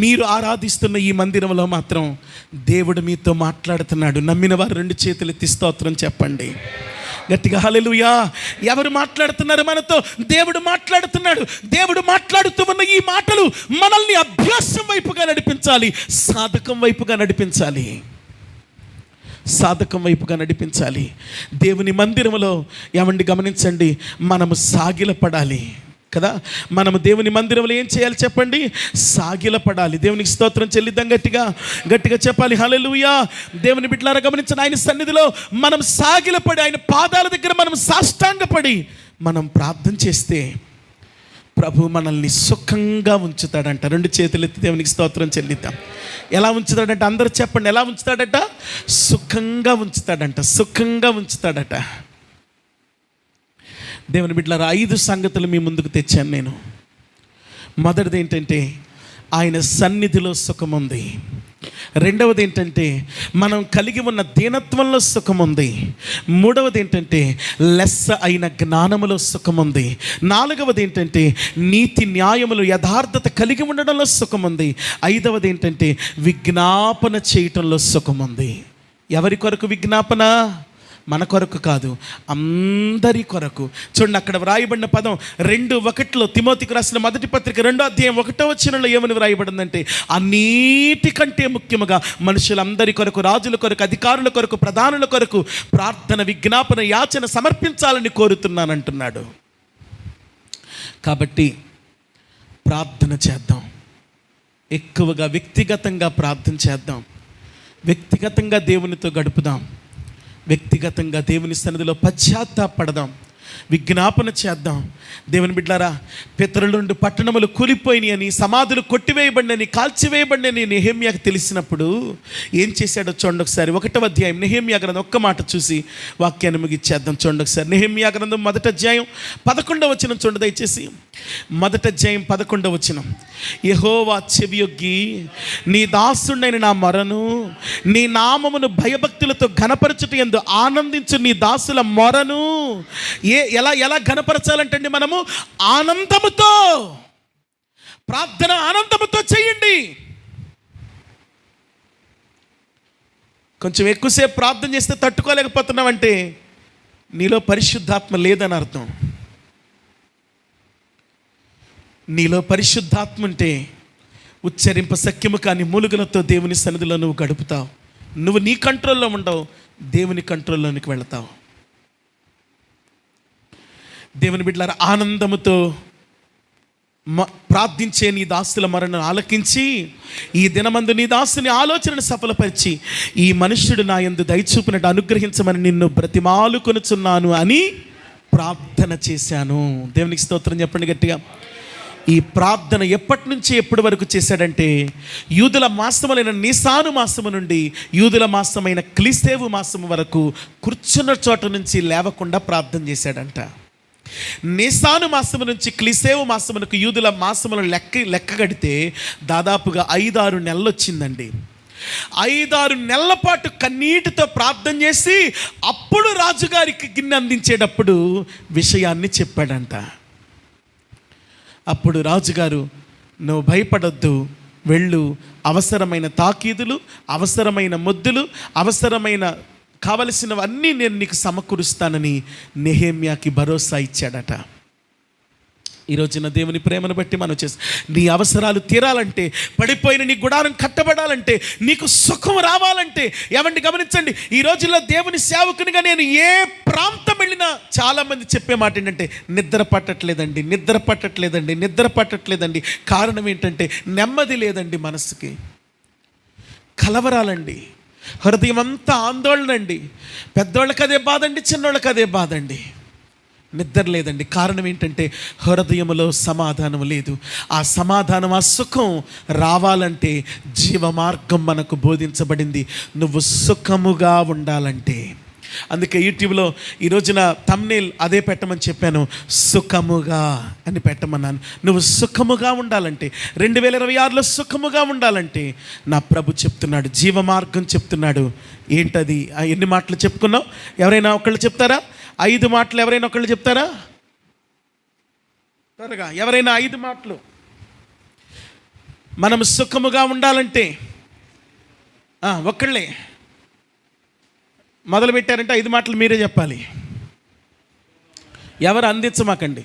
మీరు ఆరాధిస్తున్న ఈ మందిరంలో మాత్రం దేవుడు మీతో మాట్లాడుతున్నాడు. నమ్మిన వారు 2 చేతులు ఎత్తి స్తోత్రం చెప్పండి గట్టిగా. హల్లెలూయా. ఎవరు మాట్లాడుతున్నారు మనతో? దేవుడు మాట్లాడుతున్నాడు. దేవుడు మాట్లాడుతూ ఉన్న ఈ మాటలు మనల్ని అభ్యాసం వైపుగా నడిపించాలి, సాధకం వైపుగా నడిపించాలి, సాధకం వైపుగా నడిపించాలి. దేవుని మందిరంలో ఏమండి గమనించండి, మనము సాగిలపడాలి కదా. మనము దేవుని మందిరంలో ఏం చేయాలి చెప్పండి? సాగిలపడాలి. దేవునికి స్తోత్రం చెల్లిద్దాం. గట్టిగా గట్టిగా చెప్పాలి హల్లెలూయా. దేవుని బిడ్డలారా గమనించండి, ఆయన సన్నిధిలో మనం సాగిలపడి, ఆయన పాదాల దగ్గర మనం సాష్టాంగపడి మనం ప్రార్థన చేస్తే ప్రభు మనల్ని సుఖంగా ఉంచుతాడంట. 2 చేతులు ఎత్తి దేవునికి స్తోత్రం చెల్లిద్దాం. ఎలా ఉంచుతాడంట? అందరూ చెప్పండి. ఎలా ఉంచుతాడట? సుఖంగా ఉంచుతాడంట, సుఖంగా ఉంచుతాడట. దేవుని బిడ్డలారా 5 సంగతులు మీ ముందుకు తెచ్చాను నేను. మొదటిది ఏంటంటే ఆయన సన్నిధిలో సుఖం ఉంది. రెండవది ఏంటంటే మనం కలిగి ఉన్న దీనత్వంలో సుఖం ఉంది. మూడవది ఏంటంటే లెస్స అయిన జ్ఞానములో సుఖం ఉంది. నాలుగవది ఏంటంటే నీతి న్యాయములు యథార్థత కలిగి ఉండడంలో సుఖం ఉంది. ఐదవది ఏంటంటే విజ్ఞాపన చేయటంలో సుఖం ఉంది. ఎవరి కొరకు విజ్ఞాపన? మన కొరకు కాదు, అందరి కొరకు. చూడండి, అక్కడ వ్రాయబడిన పదం 2:1 తిమోతికి రాసిన మొదటి పత్రిక 2వ అధ్యాయం 1వ వచనంలో ఏమని వ్రాయబడిందంటే, అన్నిటికంటే ముఖ్యముగా మనుషులందరి కొరకు, రాజుల కొరకు, అధికారుల కొరకు, ప్రధానుల కొరకు ప్రార్థన, విజ్ఞాపన, యాచన సమర్పించాలని కోరుతున్నానంటున్నాడు. కాబట్టి ప్రార్థన చేద్దాం, ఎక్కువగా వ్యక్తిగతంగా ప్రార్థన చేద్దాం, వ్యక్తిగతంగా దేవునితో గడుపుదాం, వ్యక్తిగతంగా దేవుని సన్నిధిలో పశ్చాత్తాపడదాం, విజ్ఞాపన చేద్దాం. దేవుని బిడ్డలారా, పితరుల నుండి పట్టణములు కూలిపోయినాయని, సమాధులు కొట్టివేయబడినని, కాల్చివేయబడినని నెహెమ్యాకు తెలిసినప్పుడు ఏం చేశాడో చూడండి ఒకసారి. 1వ అధ్యాయం నెహెమ్యా గ్రంథం, ఒక్క మాట చూసి వాక్యాన్ని ముగిచ్చేద్దాం. చూడండి ఒకసారి. నెహెమ్యా గ్రంథం 1వ అధ్యాయం 11వ వచనం చూడండి దయచేసి. 1వ అధ్యాయం 11వ వచనం. యెహోవా చెవియొగ్గి నీ దాసుడైన నా మొరను, నీ నామమును భయభక్తులతో ఘనపరచుట యందు ఆనందించు నీ దాసుల మొరను. ఎలా ఘనపరచాలంటండి? మనము ఆనందముతో, ప్రార్థన ఆనందముతో చేయండి. కొంచెం ఎక్కువసేపు ప్రార్థన చేస్తే తట్టుకోలేకపోతున్నావంటే నీలో పరిశుద్ధాత్మ లేదని అర్థం. నీలో పరిశుద్ధాత్మ ఉంటే ఉచ్చరింప సఖ్యము కాని మూలుగులతో దేవుని సన్నిధిలో నువ్వు గడుపుతావు. నువ్వు నీ కంట్రోల్లో ఉండవు, దేవుని కంట్రోల్లోనికి వెళతావు. దేవుని బిడ్డలారా, ఆనందముతో ప్రార్థించే నీ దాసుల మొరను ఆలకించి ఈ దినమందు నీ దాసుని ఆలోచనను సఫలపరిచి ఈ మనుష్యుడు నా యందు దయచూపినట్టు అనుగ్రహించమని నిన్ను బ్రతిమాలుకొనుచున్నాను అని ప్రార్థన చేశాను. దేవునికి స్తోత్రం చెప్పండి గట్టిగా. ఈ ప్రార్థన ఎప్పటి నుంచి ఎప్పటి వరకు చేశాడంటే, యూదుల మాసములైన నీసాను మాసము నుండి యూదుల మాసమైన క్లీసేవు మాసము వరకు కూర్చున్న చోట నుంచి లేవకుండా ప్రార్థన చేశాడంట. నీసాను మాసము నుంచి క్లీసేవు మాసమునకు యూదుల మాసములను లెక్క కడితే దాదాపుగా 5-6 నెలలు వచ్చిందండి. 5-6 నెలల పాటు కన్నీటితో ప్రార్థన చేసి అప్పుడు రాజుగారికి గిన్నె అందించేటప్పుడు విషయాన్ని చెప్పాడంట. అప్పుడు రాజుగారు, నువ్వు భయపడొద్దు, వెళ్ళు, అవసరమైన తాకీదులు, అవసరమైన మొద్దులు, అవసరమైన కావలసినవన్నీ నేను నీకు సమకూరుస్తానని నెహెమ్యాకి భరోసా ఇచ్చాడట. ఈరోజున దేవుని ప్రేమను బట్టి మనం నీ అవసరాలు తీరాలంటే, పడిపోయిన నీ గుడారం కట్టబడాలంటే, నీకు సుఖం రావాలంటే, ఏమండి గమనించండి, ఈ రోజుల్లో దేవుని సేవకునిగా నేను ఏ ప్రాంతం వెళ్ళినా చాలామంది చెప్పే మాట ఏంటంటే, నిద్ర పట్టట్లేదండి. కారణం ఏంటంటే నెమ్మది లేదండి, మనసుకి కలవరాలండి, హృదయం అంతా ఆందోళన అండి. పెద్దోళ్ళకి అదే బాధండి, చిన్నోళ్ళకి అదే బాధండి. నిద్ర లేదండి. కారణం ఏంటంటే హృదయంలో సమాధానం లేదు. ఆ సమాధానం, ఆ సుఖం రావాలంటే జీవమార్గం మనకు బోధించబడింది. నువ్వు సుఖముగా ఉండాలంటే. అందుకే యూట్యూబ్లో ఈ రోజున థంబ్నెయిల్ అదే పెట్టమని చెప్పాను, సుఖముగా అని పెట్టమన్నాను. నువ్వు సుఖముగా ఉండాలంటే, 2026లో సుఖముగా ఉండాలంటే నా ప్రభు చెప్తున్నాడు, జీవమార్గం చెప్తున్నాడు. ఏంటది? ఎన్ని మాటలు చెప్పుకున్నావు? ఎవరైనా ఒకళ్ళు చెప్తారా? 5 మాటలు ఎవరైనా ఒకళ్ళు చెప్తారా? త్వరగా ఎవరైనా 5 మాటలు. మనం సుఖముగా ఉండాలంటే ఒక్కళ్ళే మొదలు పెట్టారంటే 5 మాటలు మీరే చెప్పాలి. ఎవరు అందించమాకండి.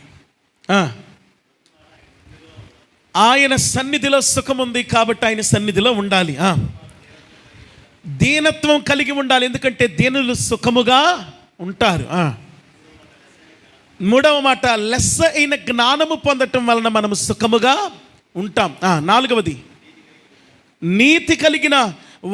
ఆయన సన్నిధిలో సుఖం ఉంది కాబట్టి ఆయన సన్నిధిలో ఉండాలి. దీనత్వం కలిగి ఉండాలి, ఎందుకంటే దీనులు సుఖముగా ఉంటారు. 3వ మాట, లెస్స అయిన జ్ఞానము పొందటం వలన మనము సుఖముగా ఉంటాం. 4వది, నీతి కలిగిన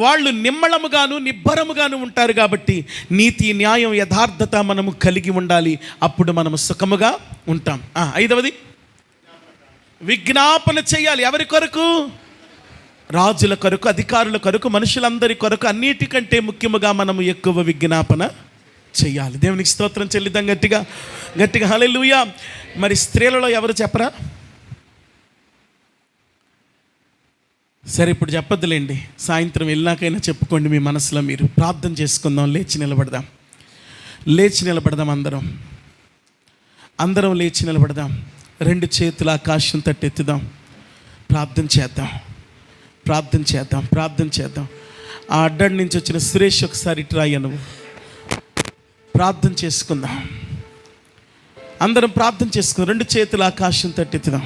వాళ్ళు నిమ్మళముగాను నిబ్బరముగాను ఉంటారు కాబట్టి నీతి, న్యాయం, యథార్థత మనము కలిగి ఉండాలి, అప్పుడు మనము సుఖముగా ఉంటాం. 5వది, విజ్ఞాపన చేయాలి. ఎవరి కొరకు? రాజుల కొరకు, అధికారుల కొరకు, మనుషులందరి కొరకు. అన్నిటికంటే ముఖ్యముగా మనము ఎక్కువ విజ్ఞాపన చేయాలి. దేవునికి స్తోత్రం చెల్లిద్దాం గట్టిగా గట్టిగా హల్లెలూయా. మరి స్త్రీలలో ఎవరు చెప్పరా? సరే, ఇప్పుడు చెప్పొద్దులేండి, సాయంత్రం వెళ్ళాకైనా చెప్పుకోండి మీ మనసులో మీరు. ప్రార్థన చేసుకుందాం, లేచి నిలబడదాం. అందరం లేచి నిలబడదాం. 2 చేతుల ఆకాశం తట్టెత్తుదాం. ప్రార్థన చేద్దాం. ఆ అడ్డాడి నుంచి వచ్చిన సురేష్ ఒకసారి ఇటు రాయ్యా, నువ్వు ప్రార్థన చేసుకుందాం. అందరం ప్రార్థన చేసుకుందాం. 2 చేతుల ఆకాశం తట్టెత్తుదాం.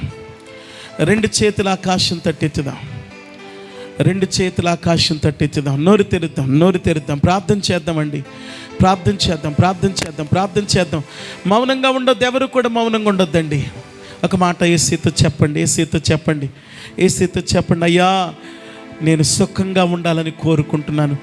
2 చేతుల ఆకాశం తట్టెత్తుదాం. 2 చేతుల ఆకాశం తట్టెత్తుదాం. నోరు తెరుద్దాం. ప్రార్థన చేద్దామండి. ప్రార్థన చేద్దాం. మౌనంగా ఉండొద్దు, ఎవరు కూడా మౌనంగా ఉండొద్దండి. ఒక మాట యేసుతో చెప్పండి. అయ్యా, నేను సుఖంగా ఉండాలని కోరుకుంటున్నాను,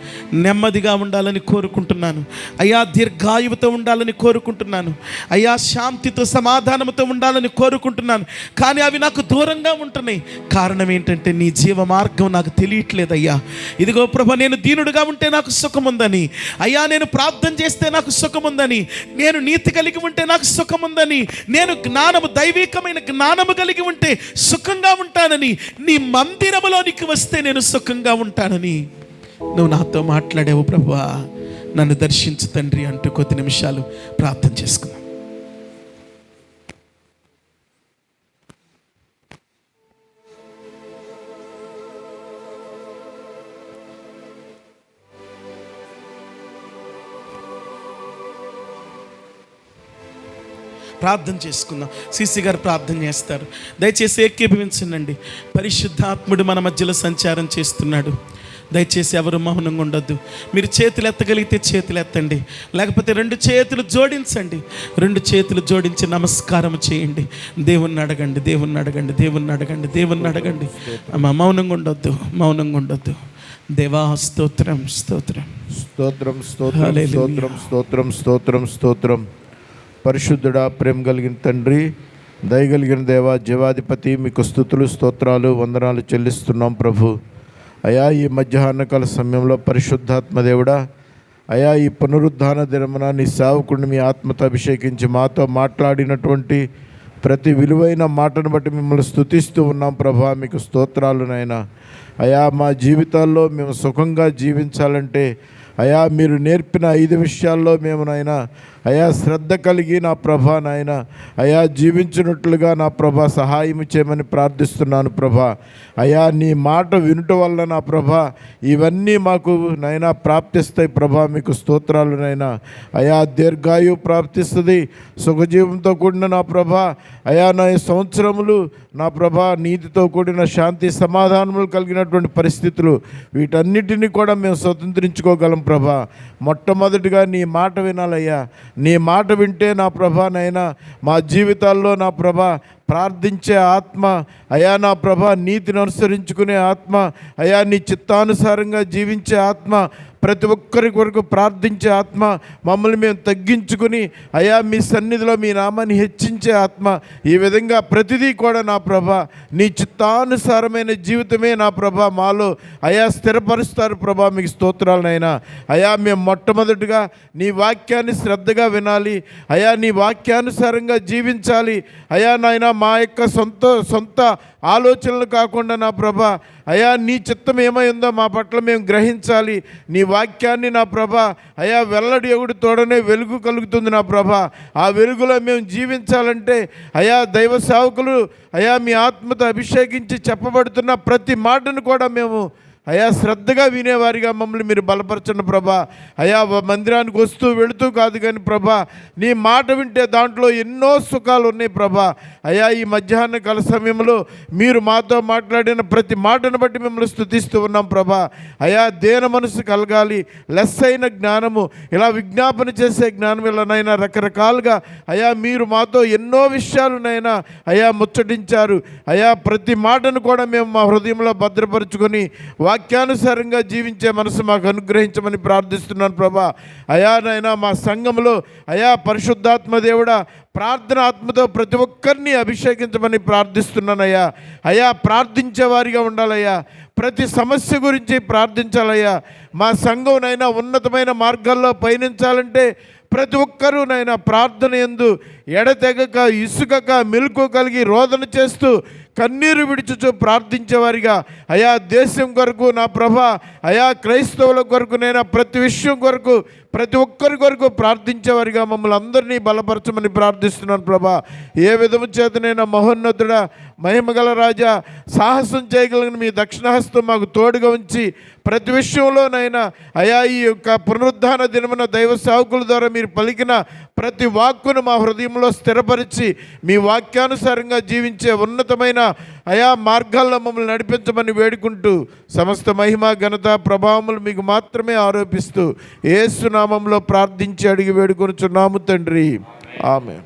నెమ్మదిగా ఉండాలని కోరుకుంటున్నాను అయ్యా, దీర్ఘాయువుతో ఉండాలని కోరుకుంటున్నాను అయ్యా, శాంతితో సమాధానంతో ఉండాలని కోరుకుంటున్నాను. కానీ అవి నాకు దూరంగా ఉంటున్నాయి. కారణం ఏంటంటే నీ జీవ మార్గం నాకు తెలియట్లేదయ్యా. ఇదిగో ప్రభు, నేను దీనుడుగా ఉంటే నాకు సుఖం ఉందని అయ్యా, నేను ప్రార్థన చేస్తే నాకు సుఖం ఉందని, నేను నీతి కలిగి ఉంటే నాకు సుఖం ఉందని, నేను జ్ఞానము, దైవికమైన జ్ఞానము కలిగి ఉంటే సుఖంగా ఉంటానని, నీ మందిరములోనికి వస్తే నేను సుఖంగా ఉంటానని నువ్వు నాతో మాట్లాడావు ప్రభువా. నన్ను దర్శించు తండ్రి అంటూ కొద్ది నిమిషాలు ప్రార్థన చేసుకుందాం. ప్రార్థన చేసుకుందాం. సిసి గారు ప్రార్థన చేస్తారు. దయచేసి ఏకీభవించండి. పరిశుద్ధాత్ముడు మన మధ్యలో సంచారం చేస్తున్నాడు. దయచేసి ఎవరు మౌనంగా ఉండొద్దు. మీరు చేతులు ఎత్తగలిగితే చేతులు ఎత్తండి, లేకపోతే 2 చేతులు జోడించండి. 2 చేతులు జోడించి నమస్కారం చేయండి. దేవుణ్ణి అడగండి. అమ్మ, మౌనంగా ఉండొద్దు. దేవా, స్తోత్రం. పరిశుద్ధుడా, ప్రేమ కలిగిన తండ్రి, దయగలిగిన దేవా, జీవాధిపతి, మీకు స్తుతులు, స్తోత్రాలు, వందనాలు చెల్లిస్తున్నాం ప్రభు. అయా, ఈ మధ్యాహ్నకాల సమయంలో పరిశుద్ధాత్మ దేవుడా, అయా, ఈ పునరుద్ధాన దినమున నీ సేవకుడిని మీ ఆత్మతో అభిషేకించి మాతో మాట్లాడినటువంటి ప్రతి విలువైన మాటను బట్టి మిమ్మల్ని స్తుతిస్తూ ఉన్నాం ప్రభా. మీకు స్తోత్రాలు నాయనా. అయా, మా జీవితాల్లో మేము సుఖంగా జీవించాలంటే అయా, మీరు నేర్పిన 5 విషయాల్లో మేము నాయన అయా శ్రద్ధ కలిగి నా ప్రభా నాయన అయా జీవించినట్లుగా నా ప్రభా సహాయం చేయమని ప్రార్థిస్తున్నాను ప్రభా. అయా, నీ మాట వినుట వల్ల నా ప్రభా ఇవన్నీ మాకు నైనా ప్రాప్తిస్తాయి ప్రభా. మీకు స్తోత్రాలు నైనా. అయా, దీర్ఘాయు ప్రాప్తిస్తుంది, సుఖజీవంతో కూడిన నా ప్రభా అయా, నా సంవత్సరములు నా ప్రభా నీతితో కూడిన శాంతి సమాధానములు కలిగినటువంటి పరిస్థితులు, వీటన్నిటినీ కూడా మేము స్వతంత్రించుకోగలం ప్రభా. మొట్టమొదటిగా నీ మాట వినాలయ్యా. నీ మాట వింటే నా ప్రభా నైనా మా జీవితాల్లో నా ప్రభా ప్రార్థించే ఆత్మ అయా, నా ప్రభా నీతిని అనుసరించుకునే ఆత్మ అయా, నీ చిత్తానుసారంగా జీవించే ఆత్మ, ప్రతి ఒక్కరి కొరకు ప్రార్థించే ఆత్మ, మమ్మల్ని మేము తగ్గించుకుని అయా మీ సన్నిధిలో మీ నామాన్ని హెచ్చించే ఆత్మ, ఈ విధంగా ప్రతిదీ కూడా నా ప్రభా నీ చిత్తానుసారమైన జీవితమే నా ప్రభా మాలో అయా స్థిరపరుస్తారు ప్రభా. మీకు స్తోత్రాలనైనా. అయా, మేము మొట్టమొదటిగా నీ వాక్యాన్ని శ్రద్ధగా వినాలి అయా, నీ వాక్యానుసారంగా జీవించాలి అయా నాయన. మా యొక్క సొంత ఆలోచనలు కాకుండా నా ప్రభా అయా నీ చిత్తం ఏమై ఉందో మా పట్ల మేము గ్రహించాలి. నీ వాక్యాన్ని నా ప్రభా అయా వెల్లడి ఎగుడు తోడనే వెలుగు కలుగుతుంది నా ప్రభా. ఆ వెలుగులో మేము జీవించాలంటే అయా దైవ సేవకులు అయా మీ ఆత్మతో అభిషేకించి చెప్పబడుతున్న ప్రతి మాటను కూడా మేము అయా శ్రద్ధగా వినేవారిగా మమ్మల్ని మీరు బలపరచండి ప్రభా. అయా మందిరానికి వస్తూ వెళుతూ కాదు కానీ ప్రభా నీ మాట వింటే దాంట్లో ఎన్నో సుఖాలు ఉన్నాయి ప్రభా. అయా ఈ మధ్యాహ్న కాల సమయంలో మీరు మాతో మాట్లాడిన ప్రతి మాటను బట్టి మిమ్మల్ని స్తుతిస్తూ ఉన్నాం ప్రభా. అయా దేన మనసు కలగాలి, లెస్ అయిన జ్ఞానము, ఇలా విజ్ఞాపన చేసే జ్ఞానం ఇలానైనా రకరకాలుగా అయా మీరు మాతో ఎన్నో విషయాలునైనా అయా ముచ్చటించారు. అయా ప్రతి మాటను కూడా మేము మా హృదయంలో భద్రపరుచుకొని వాక్యానుసారంగా జీవించే మనసు మాకు అనుగ్రహించమని ప్రార్థిస్తున్నాను ప్రభా. అయా నైనా మా సంఘంలో అయా పరిశుద్ధాత్మ దేవుడా ప్రార్థన ఆత్మతో ప్రతి ఒక్కరిని అభిషేకించమని ప్రార్థిస్తున్నానయ్యా. అయా ప్రార్థించేవారిగా ఉండాలయ్యా. ప్రతి సమస్య గురించి ప్రార్థించాలయ్యా. మా సంఘంనైనా ఉన్నతమైన మార్గాల్లో పయనించాలంటే ప్రతి ఒక్కరూ నైనా ప్రార్థన యందు ఎడతెగక ఇసుకక మెలకు కలిగి రోదన చేస్తూ కన్నీరు విడుచుచు ప్రార్థించేవారిగా అయా దేశం కొరకు నా ప్రభా అయా క్రైస్తవుల కొరకు నైనా ప్రతి విషయం కొరకు ప్రతి ఒక్కరి కొరకు ప్రార్థించేవారిగా మమ్మల్ని అందరినీ బలపరచమని ప్రార్థిస్తున్నాను ప్రభా. ఏ విధము చేతనైనా మహోన్నతుడా మహిమగల రాజా సాహసం చేయగలిగిన మీ దక్షిణహస్తం మాకు తోడుగా ఉంచి ప్రతి విషయంలోనైనా అయా ఈ యొక్క పునరుద్ధాన దినమున దైవ సేవకుల ద్వారా మీరు పలికిన ప్రతి వాక్కును మా హృదయంలో స్థిరపరిచి మీ వాక్యానుసారంగా జీవించే ఉన్నతమైన అయా మార్గాల్లో మమ్మల్ని నడిపించమని వేడుకుంటూ సమస్త మహిమ ఘనత ప్రభావములు మీకు మాత్రమే ఆరోపిస్తూ యేసు నామములో ప్రార్థించి అడిగి వేడుకొనుచున్నాము తండ్రి. ఆమేన్.